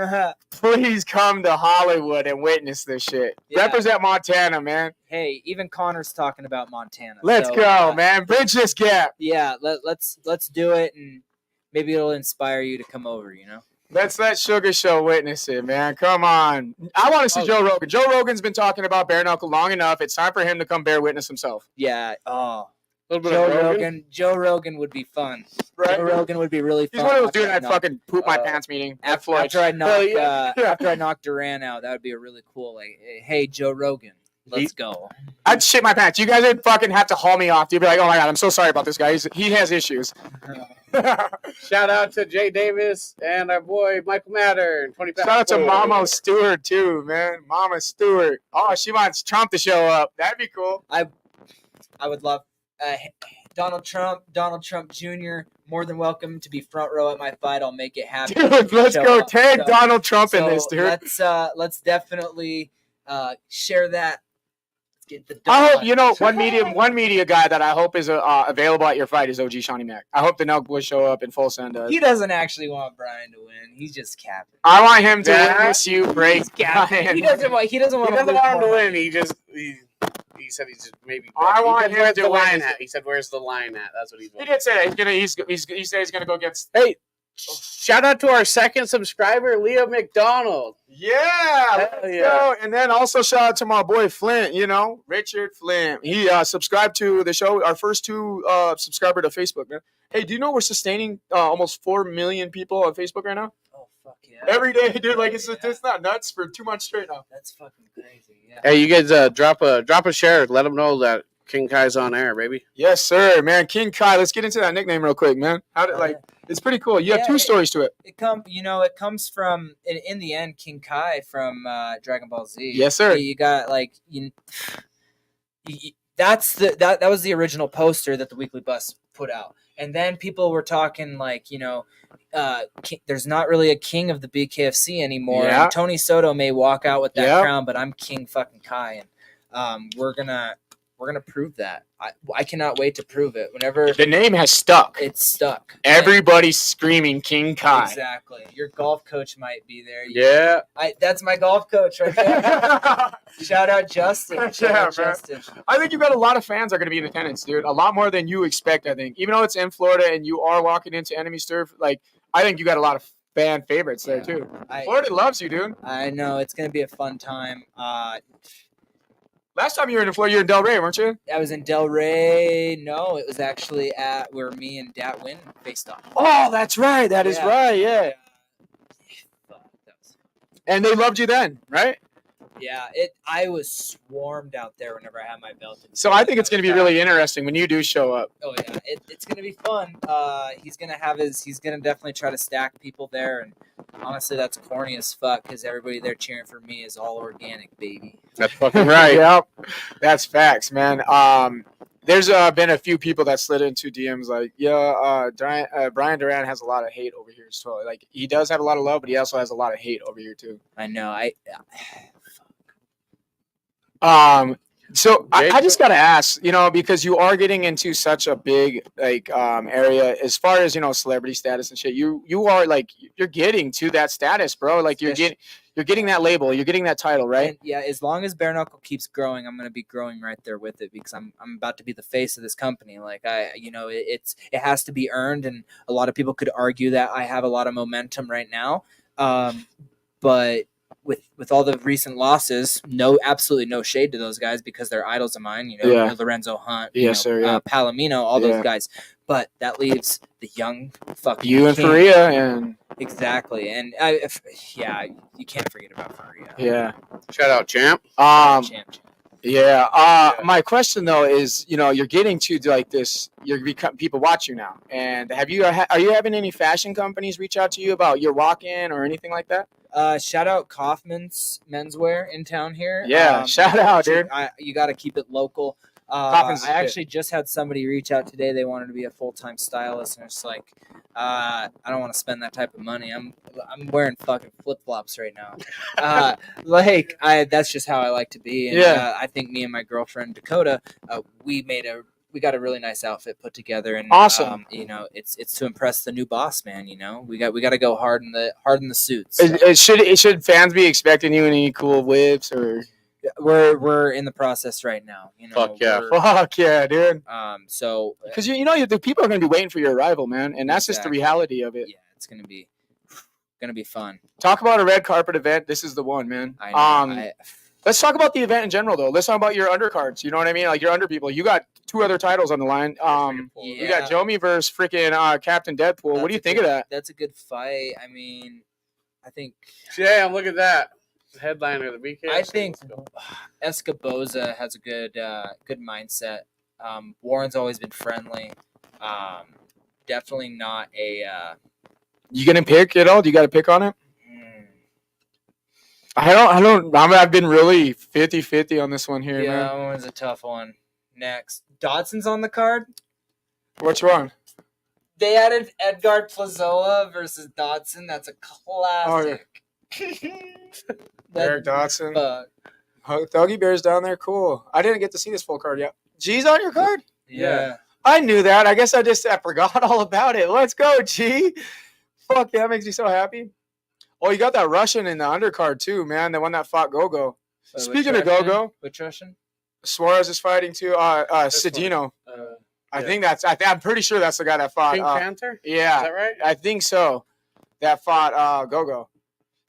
Speaker 2: please come to Hollywood and witness this shit.
Speaker 3: Yeah.
Speaker 2: Represent Montana, man.
Speaker 3: Hey, even Connor's talking about Montana.
Speaker 2: Let's go, man. Bridge this gap.
Speaker 3: Yeah, let's do it, and maybe it'll inspire you to come over.
Speaker 2: Let's let Sugar Show witness it, man. Come on. I want to see Joe Rogan. Joe Rogan's been talking about bare knuckle long enough. It's time for him to come bear witness himself.
Speaker 3: Yeah. Oh.
Speaker 2: Joe
Speaker 3: Rogan would be fun.
Speaker 2: Right?
Speaker 3: Joe Rogan would be really fun.
Speaker 2: He's one of those dudes I'd fucking poop my pants meeting.
Speaker 3: After I knock Duran out, that would be a really cool, like, hey, Joe Rogan, let's go.
Speaker 2: I'd shit my pants. You guys would fucking have to haul me off. You'd be like, oh my God, I'm so sorry about this guy. He has issues.
Speaker 4: Shout out to Jay Davis and our boy Michael Matter.
Speaker 2: Shout out to Mama Stewart too, man. Mama Stewart. Oh, she wants Trump to show up. That'd be cool.
Speaker 3: I would love Donald Trump Jr. More than welcome to be front row at my fight. I'll make it happen.
Speaker 2: Dude, let's go tag Donald Trump in this, dude.
Speaker 3: Let's definitely share that.
Speaker 2: I hope one media guy that I hope is available at your fight is OG Shawnee Mac. I hope the Nelk boys show up in full send.
Speaker 3: He doesn't actually want Brian to win. He's just capping.
Speaker 2: I want him to witness you break.
Speaker 3: He doesn't want him
Speaker 4: to win. He said he's just maybe.
Speaker 2: I want him to win.
Speaker 4: He said, "Where's the line at?" That's what he's.
Speaker 2: He did say that he said he's gonna go against.
Speaker 4: Hey, shout out to our second subscriber, Leo McDonald.
Speaker 2: Yeah, let's go. And then also shout out to my boy Flint, Richard Flint. He subscribed to the show, our first two subscriber to Facebook, man. Hey, do you know we're sustaining almost 4 million people on Facebook right now?
Speaker 3: Oh, fuck yeah.
Speaker 2: Every day, dude. Like, it's not nuts for 2 months straight now.
Speaker 3: That's fucking crazy, yeah.
Speaker 4: Hey, you guys drop a share. Let them know that King Kai's on air, baby.
Speaker 2: Yes, sir, man. King Kai. Let's get into that nickname real quick, man. It's pretty cool. You have two stories to it.
Speaker 3: It comes from in the end, King Kai from Dragon Ball Z.
Speaker 2: Yes, sir.
Speaker 3: You got that was the original poster that the Weekly Bus put out, and then people were talking there's not really a king of the BKFC anymore.
Speaker 2: Yeah.
Speaker 3: And Tony Soto may walk out with that crown, but I'm King fucking Kai, and we're gonna prove that. I cannot wait to prove it. Whenever
Speaker 2: the name has stuck,
Speaker 3: it's stuck.
Speaker 2: Everybody's screaming King Kai.
Speaker 3: Exactly. Your golf coach might be there.
Speaker 4: Yeah.
Speaker 3: That's my golf coach right there. Shout out Justin. Justin.
Speaker 2: I think you've got a lot of fans that are going to be in attendance, dude. A lot more than you expect, I think. Even though it's in Florida and you are walking into enemy turf, I think you got a lot of fan favorites there too. Florida loves you, dude.
Speaker 3: I know. It's going to be a fun time.
Speaker 2: Last time you were in Florida, you were in Delray, weren't you?
Speaker 3: I was in Delray. No, it was actually at where me and Dat Win faced off.
Speaker 2: Oh, that's right. That is right, yeah. And they loved you then, right?
Speaker 3: Yeah, I was swarmed out there whenever I had my belt.
Speaker 2: So I think it's going to be really interesting when you do show up.
Speaker 3: Oh yeah, it's going to be fun. He's going to definitely try to stack people there, and honestly, that's corny as fuck because everybody there cheering for me is all organic, baby.
Speaker 4: That's fucking right.
Speaker 2: Yep, that's facts, man. There's been a few people that slid into DMs like, Brian Duran has a lot of hate over here. So like, he does have a lot of love, but he also has a lot of hate over here too.
Speaker 3: I know.
Speaker 2: So I just gotta ask, because you are getting into such a big area as far as celebrity status and shit. You are like you're getting to that status, bro. Like you're getting that label, you're getting that title, right?
Speaker 3: And yeah, as long as Bare Knuckle keeps growing, I'm gonna be growing right there with it because I'm about to be the face of this company. Like it has to be earned, and a lot of people could argue that I have a lot of momentum right now, but. With all the recent losses, absolutely no shade to those guys because they're idols of mine. Lorenzo Hunt, Palomino, all those guys. But that leaves the young fucking
Speaker 2: you and Faria and
Speaker 3: exactly, and you can't forget about Faria.
Speaker 2: Yeah,
Speaker 4: shout out, champ.
Speaker 3: Champ.
Speaker 2: Yeah. My question though is, you're getting to like this. People watch you now, and are you having any fashion companies reach out to you about your walk-in or anything like that?
Speaker 3: Shout out Kaufman's Menswear in town here.
Speaker 2: Yeah, shout out, dude.
Speaker 3: You got to keep it local. I actually just had somebody reach out today. They wanted to be a full-time stylist, and it's like, I don't want to spend that type of money. I'm wearing fucking flip-flops right now. That's just how I like to be. And, I think me and my girlfriend Dakota, we got a really nice outfit put together, and
Speaker 2: awesome.
Speaker 3: It's to impress the new boss man. We got to go hard in the suits.
Speaker 2: Should fans be expecting you in any cool whips or?
Speaker 3: We're in the process right now.
Speaker 4: Fuck
Speaker 2: yeah, dude.
Speaker 3: So
Speaker 2: because the people are gonna be waiting for your arrival, man, and that's just the reality of it.
Speaker 3: Yeah, it's gonna be fun.
Speaker 2: Talk about a red carpet event. This is the one, man.
Speaker 3: I know.
Speaker 2: Let's talk about the event in general, though. Let's talk about your undercards. You know what I mean? Like your under people. You got 2 other titles on the line. You got Jomi versus freaking Captain Deadpool. What do you think of that?
Speaker 3: That's a good fight. I mean, I think.
Speaker 4: Damn, look at that. Headliner of the weekend.
Speaker 3: I think Escoboza has a good mindset. Warren's always been friendly. Definitely not a.
Speaker 2: You gonna pick it all? Do you got to pick on it? I've been really 50-50 on this one here.
Speaker 3: Yeah,
Speaker 2: man.
Speaker 3: that one's a tough one. Next, Dodson's on the card.
Speaker 2: Which one?
Speaker 3: They added Edgar Plazoa versus Dodson. That's a classic.
Speaker 2: Oh, yeah. Eric Dodson. Doggy Bear's down there. Cool. I didn't get to see this full card yet. G's on your card?
Speaker 3: Yeah.
Speaker 2: I knew that. I guess I forgot all about it. Let's go, G. Fuck, that makes me so happy. Oh, you got that Russian in the undercard too, man. The one that fought Gogo. Speaking of Gogo,
Speaker 3: which Russian?
Speaker 2: Suarez is fighting too. Sedino. I'm pretty sure that's the guy that fought.
Speaker 4: Pink Panther?
Speaker 2: Yeah.
Speaker 4: Is that right?
Speaker 2: I think so. That fought Gogo.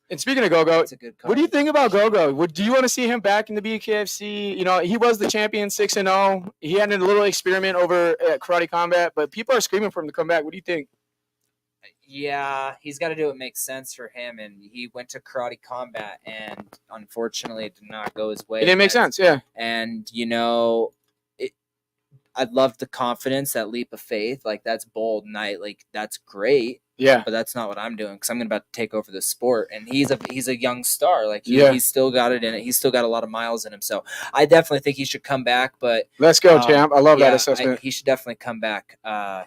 Speaker 2: And speaking of Gogo, what do you think about Gogo? Do you want to see him back in the BKFC? He was the champion 6-0. He had a little experiment over at Karate Combat, but people are screaming for him to come back. What do you think?
Speaker 3: Yeah, he's got to do what makes sense for him, and he went to Karate Combat, and unfortunately, it did not go his way.
Speaker 2: It didn't make sense, yeah.
Speaker 3: And I love the confidence, that leap of faith. Like that's bold, and that's great.
Speaker 2: Yeah,
Speaker 3: but that's not what I'm doing because I'm about to take over the sport, and he's a young star. Like he's still got it in it. He's still got a lot of miles in him. So I definitely think he should come back. But
Speaker 2: let's go, champ. I love that assessment.
Speaker 3: He should definitely come back.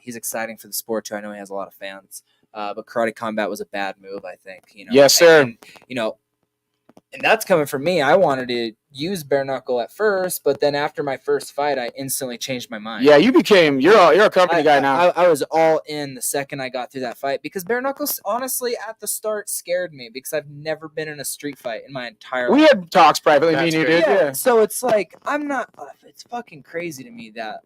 Speaker 3: He's exciting for the sport too. I know he has a lot of fans. But Karate Combat was a bad move, I think.
Speaker 2: Yes, sir.
Speaker 3: And that's coming from me. I wanted to use bare knuckle at first, but then after my first fight, I instantly changed my mind.
Speaker 2: Yeah, you're a company guy now.
Speaker 3: I was all in the second I got through that fight because bare knuckles, honestly, at the start scared me because I've never been in a street fight in my entire life.
Speaker 2: We had talks privately, me and you did. Yeah.
Speaker 3: So it's like I'm not. It's fucking crazy to me that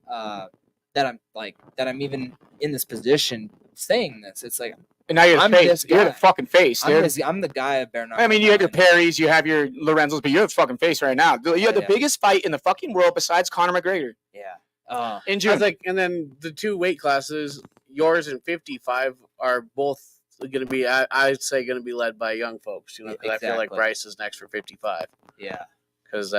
Speaker 3: I'm even in this position saying this. It's like.
Speaker 2: And now you're the face. You're the fucking face, dude.
Speaker 3: I'm the guy of bare knuckle.
Speaker 2: I mean, you have your Perrys, you have your Lorenzos, but you're the fucking face right now. You have the biggest fight in the fucking world besides Conor McGregor.
Speaker 3: Yeah.
Speaker 2: In June.
Speaker 4: And then the 2 weight classes, yours and 55, are both going to be, I'd say, going to be led by young folks. You know, because I feel like
Speaker 3: Exactly.
Speaker 4: Bryce is next for 55.
Speaker 3: Yeah.
Speaker 4: Because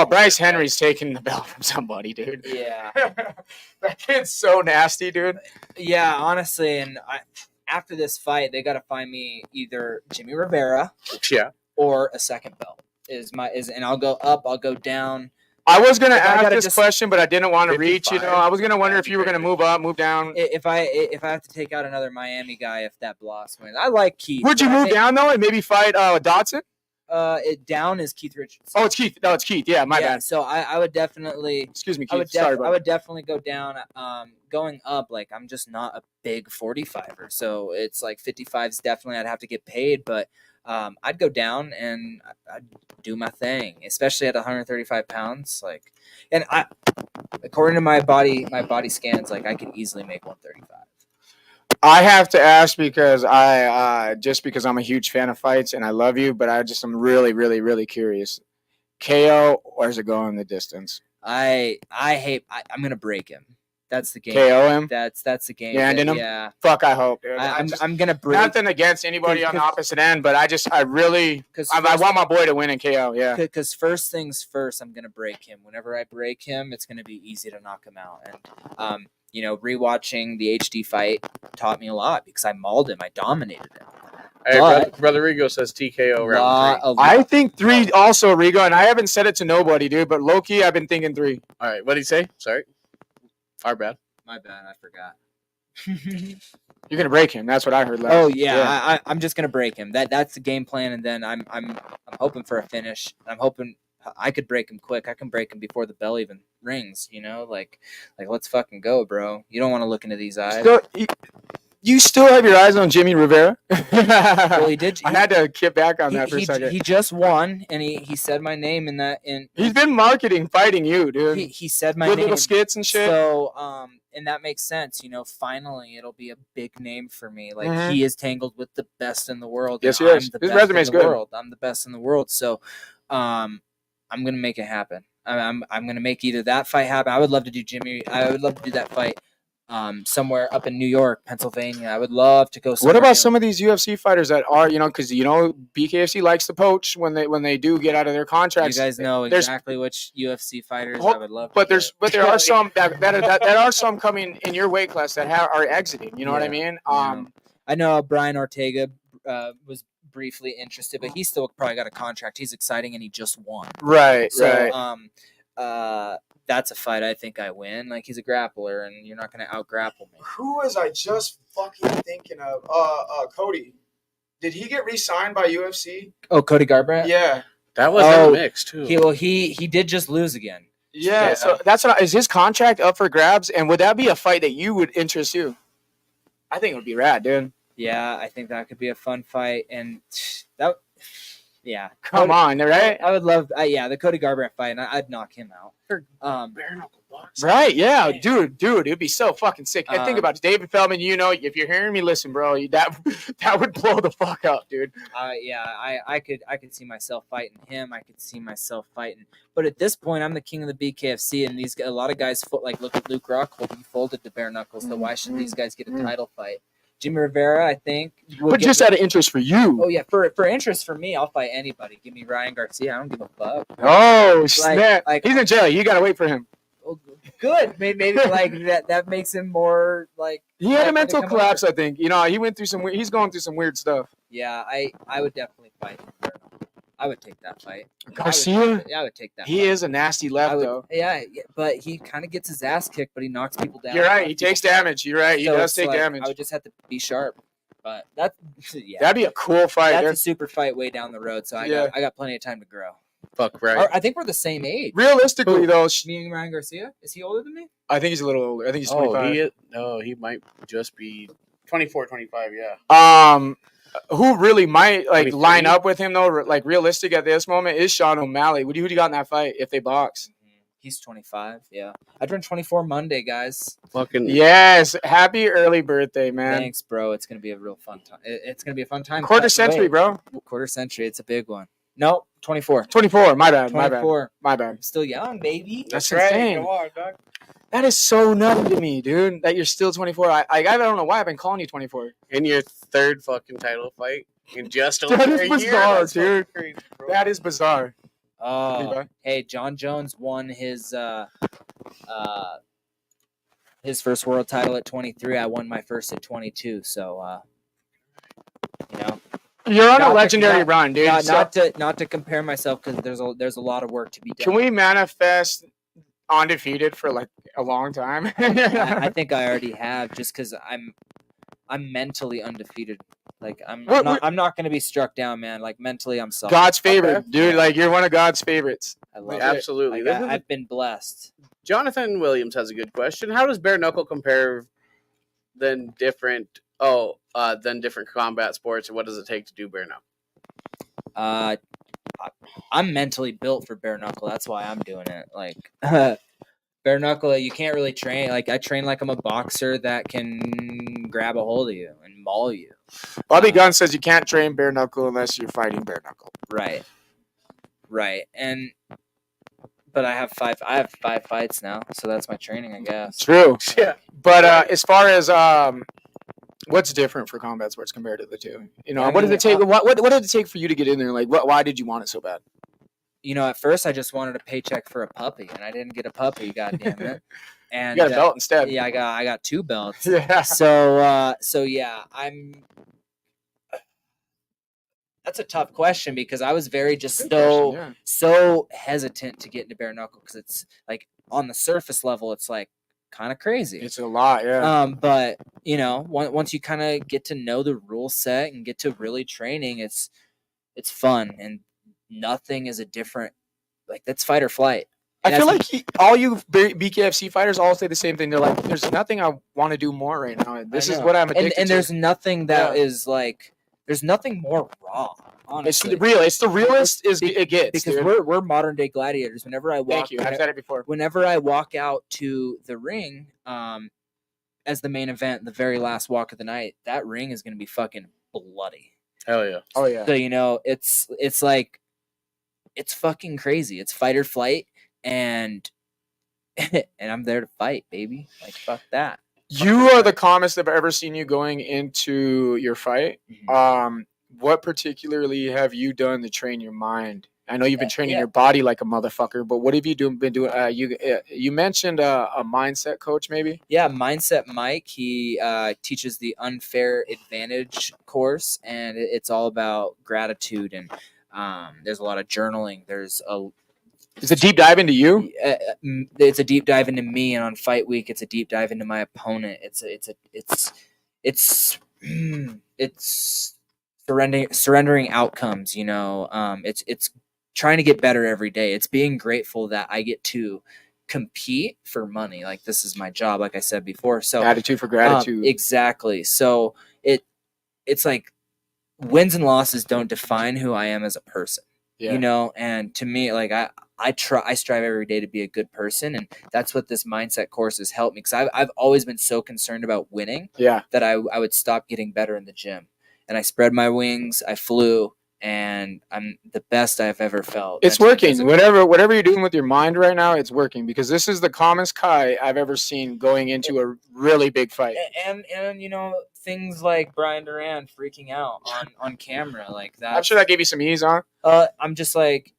Speaker 2: Bryce Henry's taking the belt from somebody, dude.
Speaker 3: Yeah.
Speaker 2: That kid's so nasty, dude.
Speaker 3: Yeah, honestly, and after this fight, they got to find me either Jimmy Rivera
Speaker 4: Yeah.
Speaker 3: or a second belt. And I'll go up, I'll go down.
Speaker 2: I was gonna
Speaker 3: If I
Speaker 2: ask
Speaker 3: gotta
Speaker 2: this
Speaker 3: just-
Speaker 2: question, but I didn't want to reach.
Speaker 4: 55?
Speaker 2: I was gonna wonder
Speaker 4: That'd
Speaker 2: if you were gonna
Speaker 4: be
Speaker 2: move up, move down.
Speaker 3: If I have to take out another Miami guy, if that Bloss wins, I like Keith.
Speaker 2: Would you
Speaker 3: but I
Speaker 2: move
Speaker 3: think,
Speaker 2: down though and maybe fight Dotson?
Speaker 3: It down is Keith Richards.
Speaker 2: Oh, it's Keith. No, it's Keith. Yeah, my bad.
Speaker 3: So I would definitely.
Speaker 2: Excuse me,
Speaker 3: I
Speaker 2: Keith. Sorry,
Speaker 3: I would definitely go down. Going up, like I'm just not a big 45er, so it's like 55s definitely. I'd have to get paid, but I'd go down and I'd do my thing, especially at 135 pounds. Like, and according to my body scans, like I could easily make 135.
Speaker 2: I have to ask because just because I'm a huge fan of fights and I love you, but I'm really, really, really curious. KO or is it going the distance?
Speaker 3: I'm gonna break him. That's the game.
Speaker 2: KO him?
Speaker 3: That's the game.
Speaker 2: Yeah, ending him?
Speaker 3: Yeah.
Speaker 2: Fuck, I hope, dude.
Speaker 3: I'm gonna break.
Speaker 2: Nothing against anybody on the opposite end, but I want my boy to win in KO. Yeah.
Speaker 3: Because first things first, I'm gonna break him. Whenever I break him, it's gonna be easy to knock him out. And rewatching the HD fight taught me a lot because I mauled him. I dominated him.
Speaker 4: Hey,
Speaker 3: But-
Speaker 4: Brother Rigo says TKO round 3.
Speaker 2: I think 3 also, Rigo, and I haven't said it to nobody, dude, but low-key, I've been thinking 3.
Speaker 4: All right, what did he say? Sorry. Our bad.
Speaker 3: My bad, I forgot.
Speaker 2: You're going to break him. That's what I heard last.
Speaker 3: Oh yeah, I'm just gonna break him. That's the game plan, and then I'm hoping for a finish. I'm hoping I could break him quick. I can break him before the bell even rings. Like let's fucking go, bro. You don't want to look into these eyes.
Speaker 2: You still have your eyes on Jimmy Rivera?
Speaker 3: Well, he did.
Speaker 2: I had to get back on that for a second.
Speaker 3: He just won, and he said my name in that.
Speaker 2: He's been fighting you, dude.
Speaker 3: He said my
Speaker 2: Good
Speaker 3: name.
Speaker 2: little skits and shit.
Speaker 3: So, and that makes sense. Finally, it'll be a big name for me. Like
Speaker 2: Mhm.
Speaker 3: he is tangled with the best in the world.
Speaker 2: Yes,
Speaker 3: and
Speaker 2: he
Speaker 3: I'm
Speaker 2: is.
Speaker 3: the
Speaker 2: His
Speaker 3: best in
Speaker 2: resume's
Speaker 3: the
Speaker 2: good.
Speaker 3: world. I'm the best in the world. So, I'm gonna make it happen. I'm gonna make either that fight happen. I would love to do Jimmy. I would love to do that fight. Somewhere up in New York, Pennsylvania. I would love to go.
Speaker 2: What about some of these UFC fighters that are, because BKFC likes to poach when they do get out of their contracts.
Speaker 3: You guys know exactly which UFC fighters I would love.
Speaker 2: But there are some that are some coming in your weight class that are exiting. You know what I mean?
Speaker 3: I know Brian Ortega was briefly interested, but he still probably got a contract. He's exciting, and he just won.
Speaker 2: Right.
Speaker 3: So, that's a fight I think I win. Like he's a grappler, and you're not going to out-grapple me.
Speaker 2: Who was I just fucking thinking of? Cody. Did he get re-signed by UFC?
Speaker 3: Oh, Cody Garbrandt?
Speaker 2: Yeah.
Speaker 4: That was in the mix, too.
Speaker 3: He did just lose again.
Speaker 2: Yeah. So that's is his contract up for grabs? And would that be a fight that you would interest you? I think it would be rad, dude.
Speaker 3: Yeah, I think that could be a fun fight, and that. Yeah,
Speaker 2: come on, right?
Speaker 3: I would love, the Cody Garbrandt fight, and I'd knock him out.
Speaker 4: Bare knuckle box.
Speaker 2: Right? Yeah, dude, it'd be so fucking sick. And think about it, David Feldman. If you're hearing me, listen, bro. That would blow the fuck up, dude.
Speaker 3: I could see myself fighting him. I could see myself fighting, but at this point, I'm the king of the BKFC, and a lot of guys look at Luke Rockhold. He folded to bare knuckles. So why should these guys get a title fight? Jimmy Rivera, I think.
Speaker 2: But just out of interest for you.
Speaker 3: Oh, yeah. For interest for me, I'll fight anybody. Give me Ryan Garcia. I don't give a fuck.
Speaker 2: Oh, snap. He's in jail. You got to wait for him.
Speaker 3: Oh, good. Maybe like that makes him more like.
Speaker 2: He had a mental collapse, I think. He went through he's going through some weird stuff.
Speaker 3: Yeah, I would definitely fight him. I would take that fight.
Speaker 2: Garcia?
Speaker 3: I would take that
Speaker 2: He
Speaker 3: fight.
Speaker 2: is a nasty left, though.
Speaker 3: Yeah, but he kind of gets his ass kicked, but he knocks people down.
Speaker 2: You're right. He takes damage. You're right. He does take damage.
Speaker 3: I would just have to be sharp. But that'd
Speaker 2: be a cool fight.
Speaker 3: That's a super fight way down the road, so I got plenty of time to grow.
Speaker 4: Fuck right.
Speaker 3: I think we're the same age.
Speaker 2: Realistically, though,
Speaker 3: me and Ryan Garcia, is he older than me?
Speaker 2: I think he's a little older. I think he's 25.
Speaker 4: He might just be 24, 25. Yeah.
Speaker 2: Who really might line up with him though? Like realistic at this moment is Sean O'Malley. Who do you got in that fight if they box?
Speaker 3: He's 25. Yeah, I turned 24 Monday, guys.
Speaker 4: Fucking
Speaker 2: yes! Happy early birthday, man.
Speaker 3: Thanks, bro. It's gonna be a real fun time. It's gonna be a fun time.
Speaker 2: Quarter century, bro.
Speaker 3: Quarter century. It's a big one. No, 24.
Speaker 2: 24. My bad.
Speaker 3: 24.
Speaker 2: My bad.
Speaker 3: I'm still young, baby.
Speaker 2: That's insane.
Speaker 4: Come on, dog.
Speaker 2: That is so nutty to me, dude. That you're still 24. I don't know why I've been calling you 24.
Speaker 4: In your third fucking title fight in just over
Speaker 2: That
Speaker 4: a
Speaker 2: is
Speaker 4: year.
Speaker 2: bizarre,
Speaker 4: That's fucking
Speaker 2: dude.
Speaker 4: crazy, bro.
Speaker 2: That is bizarre.
Speaker 3: Oh,
Speaker 2: Levi?
Speaker 3: hey, John Jones won his first world title at 23. I won my first at 22. So, you know,
Speaker 2: You're on a
Speaker 3: Not to-
Speaker 2: legendary
Speaker 3: not-
Speaker 2: run, dude.
Speaker 3: not to compare myself because there's a lot of work to be done.
Speaker 2: Can we manifest undefeated for like a long time?
Speaker 3: I think I already have, just because I'm mentally undefeated. Like I'm not going to be struck down, man. Like mentally, I'm solid.
Speaker 2: God's favorite,
Speaker 4: Okay.
Speaker 2: dude. Like you're one of God's favorites.
Speaker 3: I love it.
Speaker 4: Absolutely.
Speaker 3: Like, I've been blessed.
Speaker 4: Jonathan Williams has a good question. How does bare knuckle compare than different combat sports, and what does it take to do bare knuckle?
Speaker 3: I'm mentally built for bare knuckle. That's why I'm doing it. Like bare knuckle, you can't really train. Like I train like I'm a boxer that can grab a hold of you and maul you.
Speaker 2: Bobby Gunn says you can't train bare knuckle unless you're fighting bare knuckle.
Speaker 3: Right. But I have five fights now, so that's my training, I guess.
Speaker 2: True.
Speaker 4: Yeah.
Speaker 2: But as far as what's different for combat sports compared to the two? You know,
Speaker 3: I
Speaker 2: what did
Speaker 3: mean,
Speaker 2: it take? What did it take for you to get in there? Like, why did you want it so bad?
Speaker 3: You know, at first I just wanted a paycheck for a puppy, and I didn't get a puppy. God damn it! And
Speaker 2: You got a belt instead.
Speaker 3: Yeah, I got 2 belts.
Speaker 2: Yeah.
Speaker 3: So yeah, That's a tough question because I was very just so hesitant to get into bare knuckle because it's like on the surface level, it's like kind of crazy.
Speaker 2: It's a lot, yeah.
Speaker 3: But you know, once you kind of get to know the rule set and get to really training, it's fun and nothing is a different. Like that's fight or flight.
Speaker 2: I feel like all you BKFC fighters all say the same thing. They're like, "There's nothing I want to do more right now. This is what I'm addicted to."
Speaker 3: And there's nothing that is like. There's nothing more raw. Honestly.
Speaker 2: It's the realest it gets.
Speaker 3: Because
Speaker 2: dude.
Speaker 3: we're modern day gladiators. Whenever I walk,
Speaker 2: Thank you. I've said it before.
Speaker 3: Whenever I walk out to the ring, as the main event, the very last walk of the night, that ring is gonna be fucking bloody.
Speaker 4: Hell yeah.
Speaker 2: Oh yeah.
Speaker 3: So you know, it's like, it's fucking crazy. It's fight or flight, and I'm there to fight, baby. Like fuck that.
Speaker 2: You are the calmest I've ever seen you going into your fight.
Speaker 3: Mm-hmm.
Speaker 2: What particularly have you done to train your mind? I know you've been training your body like a motherfucker, but what have you been doing? You mentioned a mindset coach, maybe?
Speaker 3: Yeah, Mindset Mike. He teaches the Unfair Advantage course, and it's all about gratitude. And there's a lot of journaling.
Speaker 2: It's a deep dive into you.
Speaker 3: It's a deep dive into me, and on fight week, it's a deep dive into my opponent. It's surrendering outcomes. You know, it's trying to get better every day. It's being grateful that I get to compete for money. Like this is my job, like I said before. So
Speaker 2: Attitude for gratitude.
Speaker 3: Exactly. So it's like wins and losses don't define who I am as a person.
Speaker 2: Yeah.
Speaker 3: You know, and to me, like I strive every day to be a good person, and that's what this mindset course has helped me. Because I've always been so concerned about winning, that I would stop getting better in the gym, and I spread my wings, I flew, and I'm the best I've ever felt.
Speaker 2: It's working. Whatever you're doing with your mind right now, it's working because this is the calmest Kai I've ever seen going into a really big fight.
Speaker 3: And you know things like Brian Duran freaking out on camera like that.
Speaker 2: I'm sure that gave you some ease, huh?
Speaker 3: I'm just like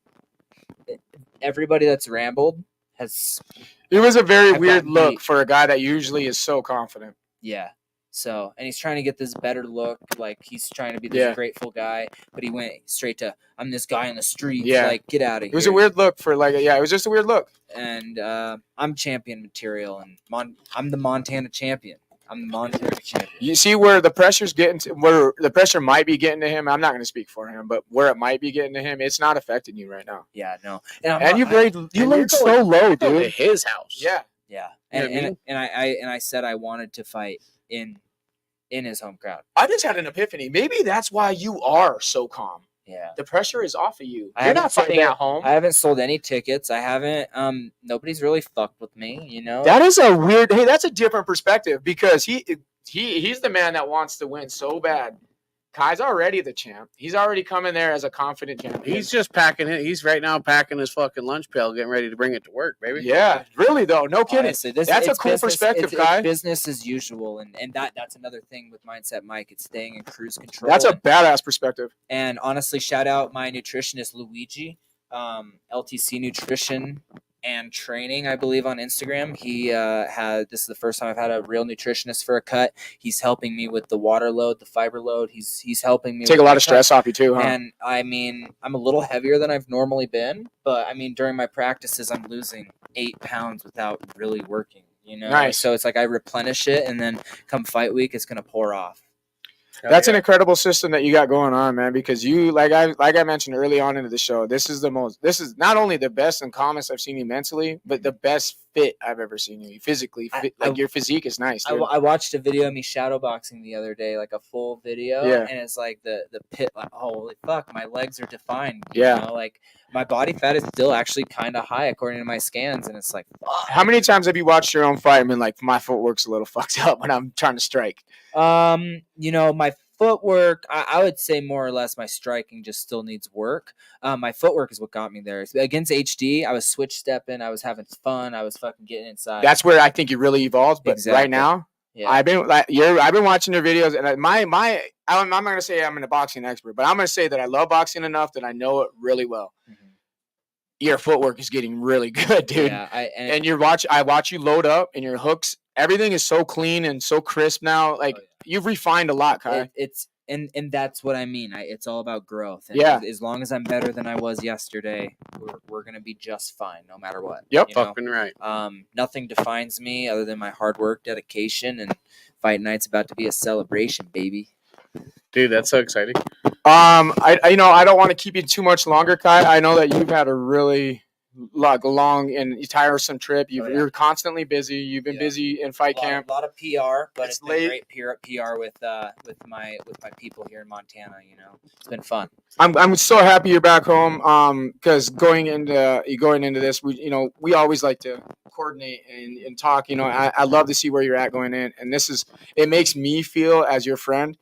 Speaker 3: everybody that's rambled has.
Speaker 2: It was a very weird
Speaker 3: gotten
Speaker 2: look
Speaker 3: beat.
Speaker 2: for a guy that usually is so confident.
Speaker 3: Yeah. So, and he's trying to get this better look, like he's trying to be this grateful guy, but he went straight to, I'm this guy in the street.
Speaker 2: Yeah.
Speaker 3: Like, get out of here.
Speaker 2: It was a weird look for it was just a weird look.
Speaker 3: And I'm champion material, and I'm the Montana champion.
Speaker 2: You see where the pressure's getting to, where the pressure might be getting to him. I'm not going to speak for him, but where it might be getting to him, it's not affecting you right now.
Speaker 3: Yeah, no.
Speaker 2: You laid so low, dude.
Speaker 4: To his house.
Speaker 2: Yeah.
Speaker 3: Yeah.
Speaker 4: You know what I mean?
Speaker 3: And I said I wanted to fight in his home crowd.
Speaker 2: I just had an epiphany. Maybe that's why you are so calm.
Speaker 3: Yeah.
Speaker 2: The pressure is off of you.
Speaker 3: You're
Speaker 2: You're not fighting at home.
Speaker 3: I haven't sold any tickets. I haven't nobody's really fucked with me, you know.
Speaker 2: That is a weird that's a different perspective because he's the man that wants to win so bad. Kai's already the champ. He's already coming there as a confident champion.
Speaker 4: He's just packing it. He's right now packing his fucking lunch pail, getting ready to bring it to work, baby.
Speaker 2: Yeah, really though. No kidding.
Speaker 3: Honestly,
Speaker 2: That's a
Speaker 3: it's
Speaker 2: cool
Speaker 3: business,
Speaker 2: perspective,
Speaker 3: it's
Speaker 2: Kai.
Speaker 3: business as usual, and that's another thing with Mindset Mike. It's staying in cruise control.
Speaker 2: That's a badass perspective.
Speaker 3: And honestly, shout out my nutritionist Luigi, LTC Nutrition and Training, I believe, on Instagram. He this is the first time I've had a real nutritionist for a cut. He's helping me with the water load, the fiber load. He's helping me
Speaker 2: take a lot of stress off you too, huh?
Speaker 3: And I mean, I'm a little heavier than I've normally been, but I mean, during my practices, I'm losing 8 pounds without really working. You know,
Speaker 2: Nice.
Speaker 3: So it's like I replenish it, and then come fight week, it's gonna pour off.
Speaker 2: That's an incredible system that you got going on, man, because you like I mentioned early on into the show, this is not only the best and calmest I've seen you mentally, but the best fit I've ever seen you physically. Your physique is nice, dude.
Speaker 3: I watched a video of me shadowboxing the other day, like a full video, and it's like the pit, like, holy fuck, my legs are defined. You know? Like my body fat is still actually kind of high according to my scans, and it's like, fuck.
Speaker 2: How many times have you watched your own fight and been like, my footwork's a little fucked up when I'm trying to strike?
Speaker 3: You know, my footwork, I would say more or less my striking just still needs work. My footwork is what got me there. Against HD, I was switch stepping, I was having fun, I was fucking getting inside.
Speaker 2: That's where I think you really evolved. But
Speaker 3: Exactly.
Speaker 2: right now, I've been watching your videos, and I'm not gonna say I'm a boxing expert, but I'm gonna say that I love boxing enough that I know it really well. Mm-hmm. Your footwork is getting really good, dude.
Speaker 3: Yeah,
Speaker 2: I watch you load up, and your hooks, everything is so clean and so crisp now. Like you've refined a lot, Kai.
Speaker 3: And that's what I mean. It's all about growth. And as long as I'm better than I was yesterday, we're gonna be just fine, no matter what.
Speaker 2: Yep,
Speaker 4: fucking right.
Speaker 3: Nothing defines me other than my hard work, dedication, and fight night's about to be a celebration, baby.
Speaker 4: Dude, that's so exciting.
Speaker 2: I don't want to keep you too much longer, Kai. I know that you've had a really long and tiresome trip. You're constantly busy. You've been busy in fight camp.
Speaker 3: A lot of PR, but it's been
Speaker 2: late.
Speaker 3: Great PR with my people here in Montana. You know, it's been fun.
Speaker 2: I'm so happy you're back home. Because going into this, we always like to coordinate and talk. You know, I love to see where you're at going in, and it makes me feel as your friend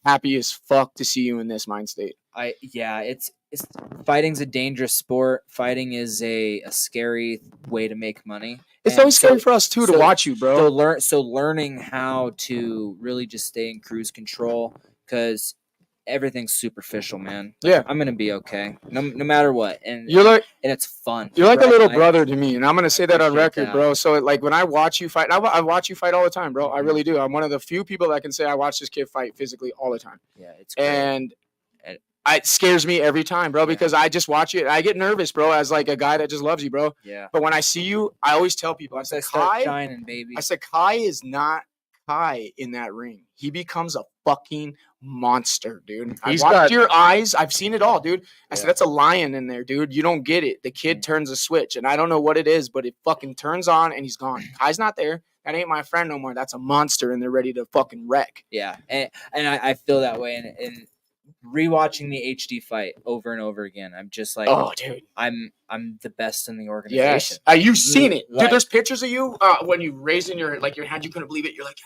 Speaker 2: happy as fuck to see you in this mind state.
Speaker 3: It's fighting's a dangerous sport. Fighting is a scary way to make money.
Speaker 2: It's always scary for us too to watch you, bro.
Speaker 3: Learning how to really just stay in cruise control, because everything's superficial, man.
Speaker 2: Yeah,
Speaker 3: I'm gonna be okay, no matter what. And
Speaker 2: and
Speaker 3: it's fun.
Speaker 2: You're like a little brother to me, and I'm gonna say that on record, bro. So like when I watch you fight, I watch you fight all the time, bro. I really do. I'm one of the few people that can say I watch this kid fight physically all the time.
Speaker 3: Yeah, it's great.
Speaker 2: And it scares me every time, bro, because I just watch it. I get nervous, bro, as like a guy that just loves you, bro.
Speaker 3: Yeah.
Speaker 2: But when I see you, I always tell people, I said, Kai,
Speaker 3: shining, baby.
Speaker 2: I said, Kai is not Kai in that ring. He becomes a fucking monster, dude. I've watched your eyes. I've seen it all, dude. I said, that's a lion in there, dude. You don't get it. The kid turns a switch, and I don't know what it is, but it fucking turns on, and he's gone. Kai's not there. That ain't my friend no more. That's a monster, and they're ready to fucking wreck.
Speaker 3: Yeah, and I feel that way, and rewatching the HD fight over and over again, I'm just like,
Speaker 2: oh, dude,
Speaker 3: I'm the best in the organization.
Speaker 2: Yes, you've seen it, dude. There's pictures of you when you raising your hand, you couldn't believe it. You're like,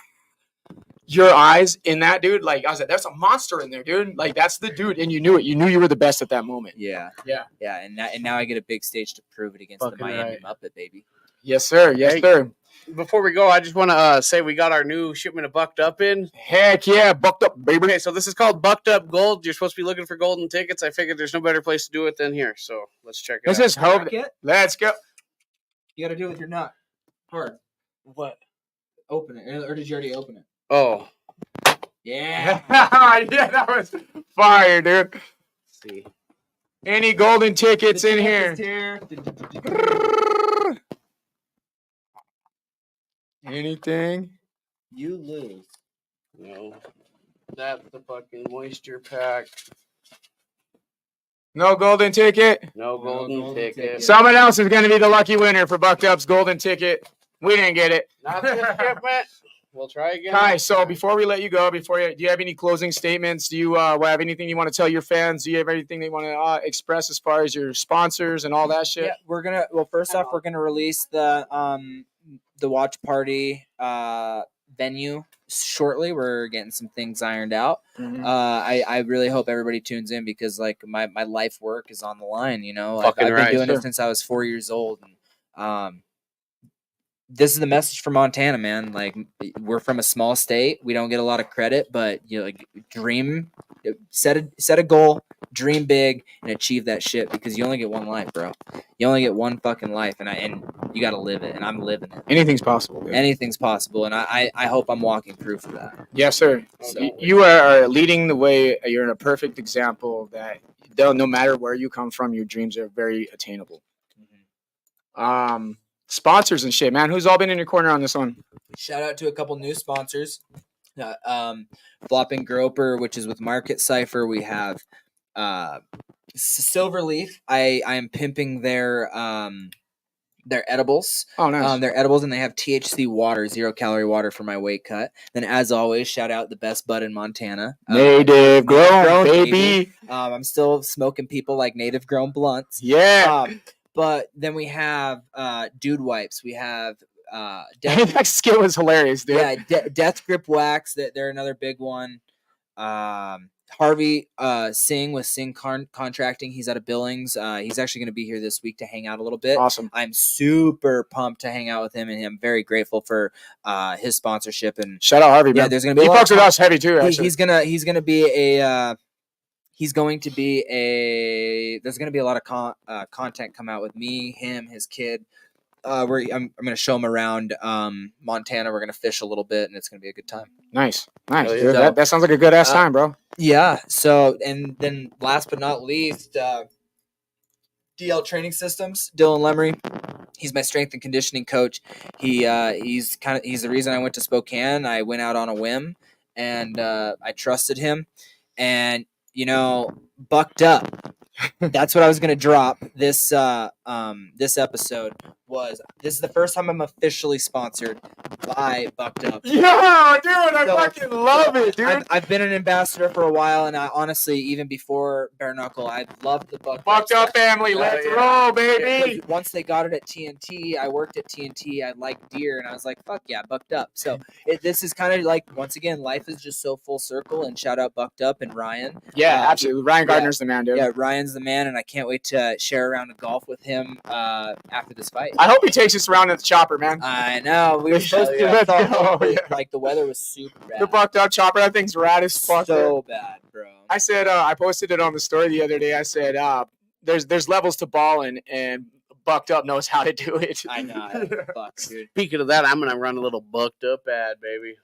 Speaker 2: your eyes in that, dude. Like I was like, there's a monster in there, dude. Like that's the dude, and you knew it. You knew you were the best at that moment.
Speaker 3: Yeah. And now I get a big stage to prove it against the Miami Muppet, baby.
Speaker 2: Yes, sir. Yes, sir.
Speaker 4: Before we go, I just want to say we got our new shipment of Bucked Up in.
Speaker 2: Heck yeah, Bucked Up, baby.
Speaker 4: Okay, so this is called Bucked Up Gold. You're supposed to be looking for golden tickets. I figured there's no better place to do it than here. So let's check it out.
Speaker 2: This is hope. Let's go.
Speaker 3: You got to do it with your nut. Hard.
Speaker 4: What?
Speaker 3: Open it. Or did you already open it?
Speaker 4: Oh.
Speaker 3: Yeah.
Speaker 2: Yeah, that was fire, dude.
Speaker 4: Let's see.
Speaker 2: Any golden tickets in here? Anything?
Speaker 3: You lose.
Speaker 4: No. That's the fucking moisture pack.
Speaker 2: No golden ticket?
Speaker 4: No golden ticket.
Speaker 2: Someone else is going to be the lucky winner for Bucked Up's golden ticket. We didn't get it.
Speaker 4: Not this shipment. We'll try again.
Speaker 2: Kai, so before we let you go, do you have any closing statements? Do you have anything you want to tell your fans? Do you have anything they want to express as far as your sponsors and all that shit?
Speaker 3: Yeah, first off, we're gonna release the watch party venue
Speaker 5: shortly. We're getting some things ironed out.
Speaker 2: Mhm.
Speaker 5: I really hope everybody tunes in because like my life work is on the line. You know, I've
Speaker 4: Fucking
Speaker 5: been
Speaker 4: right,
Speaker 5: doing
Speaker 2: sure.
Speaker 5: it since I was 4 years old. And, this is the message for Montana, man. Like, we're from a small state. We don't get a lot of credit, but you know, like, dream, set a goal, dream big, and achieve that shit because you only get one life, bro. You only get one fucking life, and you got to live it, and I'm living it.
Speaker 2: Anything's possible. Dude.
Speaker 5: Anything's possible, and I hope I'm walking proof of that.
Speaker 2: Yes, sir.
Speaker 5: So,
Speaker 2: You are leading the way. You're a perfect example that no matter where you come from, your dreams are very attainable. Sponsors and shit, man. Who's all been in your corner on this one?
Speaker 5: shout out to a couple new sponsors. Flopping Groper, which is with Market Cipher. We have Silverleaf. I am pimping their edibles.
Speaker 2: Oh, nice.
Speaker 5: They're edibles, and they have THC water, 0-calorie water for my weight cut. Then, as always, shout out the best bud in Montana.
Speaker 2: Native grown, baby.
Speaker 5: I'm still smoking people like native grown blunts.
Speaker 2: Yeah.
Speaker 5: But then we have Dude Wipes. We have
Speaker 2: That skill was hilarious, dude.
Speaker 5: yeah, Death Grip Wax. They're another big one. Harvey Singh with Singh Contracting. He's out of Billings. He's actually going to be here this week to hang out a little bit.
Speaker 2: Awesome.
Speaker 5: I'm super pumped to hang out with him, and I'm very grateful for his sponsorship. And
Speaker 2: Shout out Harvey, man.
Speaker 5: yeah, there's going to be
Speaker 2: He
Speaker 5: a lot
Speaker 2: fucks with us heavy too. Actually.
Speaker 5: he's going to be a there's going to be a lot of content come out with me, him, his kid. I'm going to show him around Montana. We're going to fish a little bit, and it's going to be a good time.
Speaker 2: Nice.
Speaker 4: yeah.
Speaker 2: Dude, that sounds like a good ass time, bro.
Speaker 5: Yeah. So, and then last but not least, DL Training Systems, Dylan Lemery. He's my strength and conditioning coach. He's the reason I went to Spokane. I went out on a whim, and I trusted him. And bucked up. That's what I was gonna drop this episode. This is the first time I'm officially sponsored by Bucked Up.
Speaker 2: Yeah, dude, I
Speaker 5: So,
Speaker 2: fucking love it, dude.
Speaker 5: I've been an ambassador for a while, and I honestly, even before Bare Knuckle, I loved the Bucked
Speaker 2: Fucked up family, let's roll, baby.
Speaker 5: Because once they got it at TNT, I worked at TNT. I liked deer, and I was like, "Fuck yeah, Bucked Up." So this is kind of like, once again, life is just so full circle. And shout out Bucked Up and Ryan.
Speaker 2: Yeah, absolutely. Ryan Gardner's the man, dude.
Speaker 5: Yeah, Ryan's the man, and I can't wait to share a round of golf with him after this fight.
Speaker 2: I hope he takes us around in the chopper, man.
Speaker 5: I know. We were supposed to.
Speaker 2: Let's go.
Speaker 5: Like, the weather was super bad.
Speaker 2: The bucked up chopper, that thing's rad as fuck.
Speaker 5: So bad, bro.
Speaker 2: I said, I posted it on the story the other day. I said, there's levels to balling, and bucked up knows how to do it.
Speaker 5: I know. Fuck, dude.
Speaker 4: Speaking of that, I'm gonna run a little bucked up ad, baby.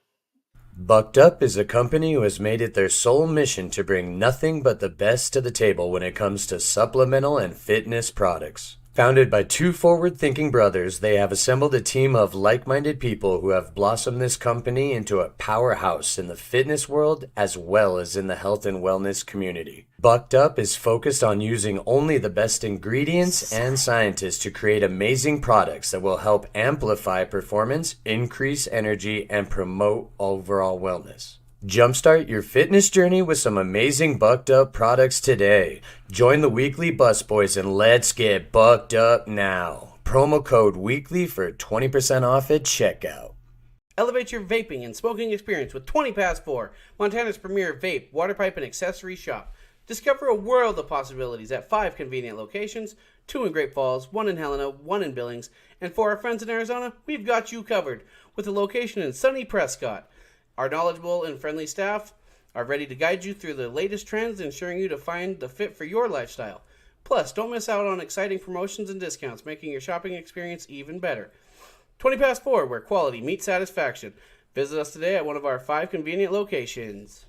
Speaker 6: Bucked Up is a company who has made it their sole mission to bring nothing but the best to the table when it comes to supplemental and fitness products. Founded by two forward-thinking brothers, they have assembled a team of like-minded people who have blossomed this company into a powerhouse in the fitness world as well as in the health and wellness community. Bucked Up is focused on using only the best ingredients and scientists to create amazing products that will help amplify performance, increase energy, and promote overall wellness. Jumpstart your fitness journey with some amazing Bucked Up products today. Join the weekly busboys and let's get bucked up now. Promo code WEEKLY for 20% off at checkout.
Speaker 4: Elevate your vaping and smoking experience with 20 Past 4, Montana's premier vape, water pipe, and accessory shop. Discover a world of possibilities at 5 convenient locations, 2 in Great Falls, 1 in Helena, 1 in Billings, and for our friends in Arizona, we've got you covered with a location in sunny Prescott. Our knowledgeable and friendly staff are ready to guide you through the latest trends, ensuring you to find the fit for your lifestyle. Plus, don't miss out on exciting promotions and discounts, making your shopping experience even better. 20 Past 4, where quality meets satisfaction. Visit us today at one of our 5 convenient locations.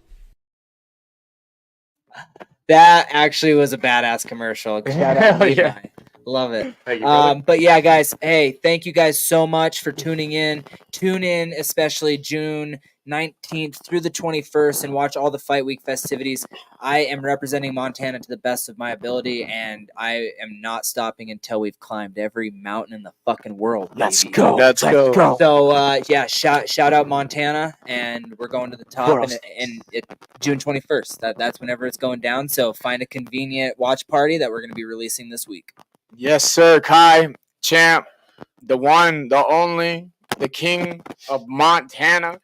Speaker 5: That actually was a badass commercial. Shout out Levi.
Speaker 2: Yeah.
Speaker 5: Love it.
Speaker 4: Thank you, brother.
Speaker 5: But yeah, guys, hey, thank you guys so much for tuning in. Tune in, especially June 19th through the 21st, and watch all the Fight Week festivities. I am representing Montana to the best of my ability, and I am not stopping until we've climbed every mountain in the fucking world.
Speaker 2: Let's
Speaker 5: baby.
Speaker 2: go.
Speaker 4: Let's go.
Speaker 5: So yeah, shout out Montana, and we're going to the top, and June 21st. That's whenever it's going down. So find a convenient watch party that we're going to be releasing this week.
Speaker 2: Yes, sir. Kai, champ, the one, the only, the king of Montana.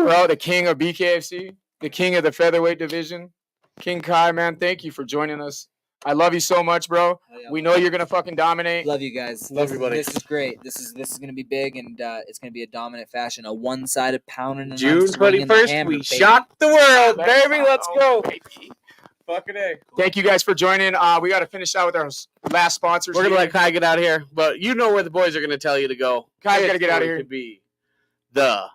Speaker 2: Bro, the king of BKFC, the king of the featherweight division, King Kai, man. Thank you for joining us. I love you so much, bro. We know you're gonna fucking dominate.
Speaker 5: Love you guys.
Speaker 4: Love you, buddy.
Speaker 5: This is great. This is gonna be big, and it's gonna be a dominant fashion. A one-sided pounding. And
Speaker 4: June
Speaker 5: swinging the
Speaker 4: 21st,
Speaker 5: hammer,
Speaker 4: we
Speaker 5: baby.
Speaker 4: shocked the world, baby. Let's go. Fucking A.
Speaker 2: Thank you guys for joining. We got to finish out with our last sponsors.
Speaker 4: We're going to
Speaker 2: here.
Speaker 4: let Kai get out of here, but you know where the boys are going to tell you to go.
Speaker 2: Kai's
Speaker 4: It's
Speaker 2: gotta get outta
Speaker 4: going
Speaker 2: here.
Speaker 4: to be the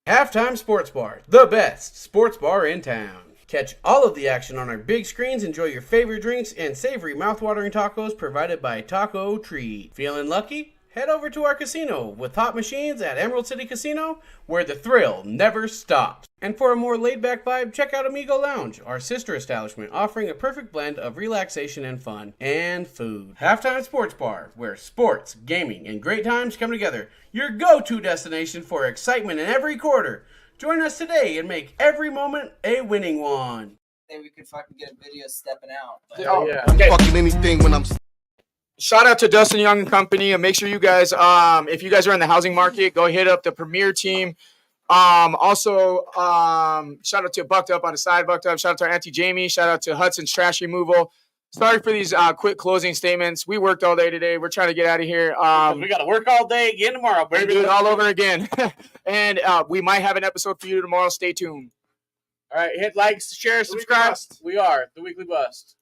Speaker 7: Halftime Sports Bar, the best sports bar in town. Catch all of the action on our big screens, enjoy your favorite drinks, and savory mouthwatering tacos provided by Taco Treat. Feeling lucky? Head over to our casino with hot machines at Emerald City Casino, where the thrill never stops. And for a more laid-back vibe, check out Amigo Lounge, our sister establishment, offering a perfect blend of relaxation and fun, and food. Halftime Sports Bar, where sports, gaming, and great times come together. Your go-to destination for excitement in every quarter. Join us today and make every moment a winning one.
Speaker 5: Hey, we could fucking get a video stepping out. But
Speaker 2: Oh,
Speaker 4: yeah.
Speaker 2: okay.
Speaker 8: Fucking anything when I'm
Speaker 2: Shout out to Dustin Young and Company, and make sure you guys, if you guys are in the housing market, go hit up the Premier team. Also, shout out to Bucked Up on the side, Bucked Up. Shout out to our Auntie Jamie. Shout out to Hudson's Trash Removal. Sorry for these quick closing statements. We worked all day today. We're trying to get out of here.
Speaker 4: we got to work all day again tomorrow,
Speaker 2: We're
Speaker 4: baby.
Speaker 2: gonna do it all over again. And we might have an episode for you tomorrow. Stay tuned.
Speaker 4: All right, hit likes, share, subscribe. We are the Weekly Bust.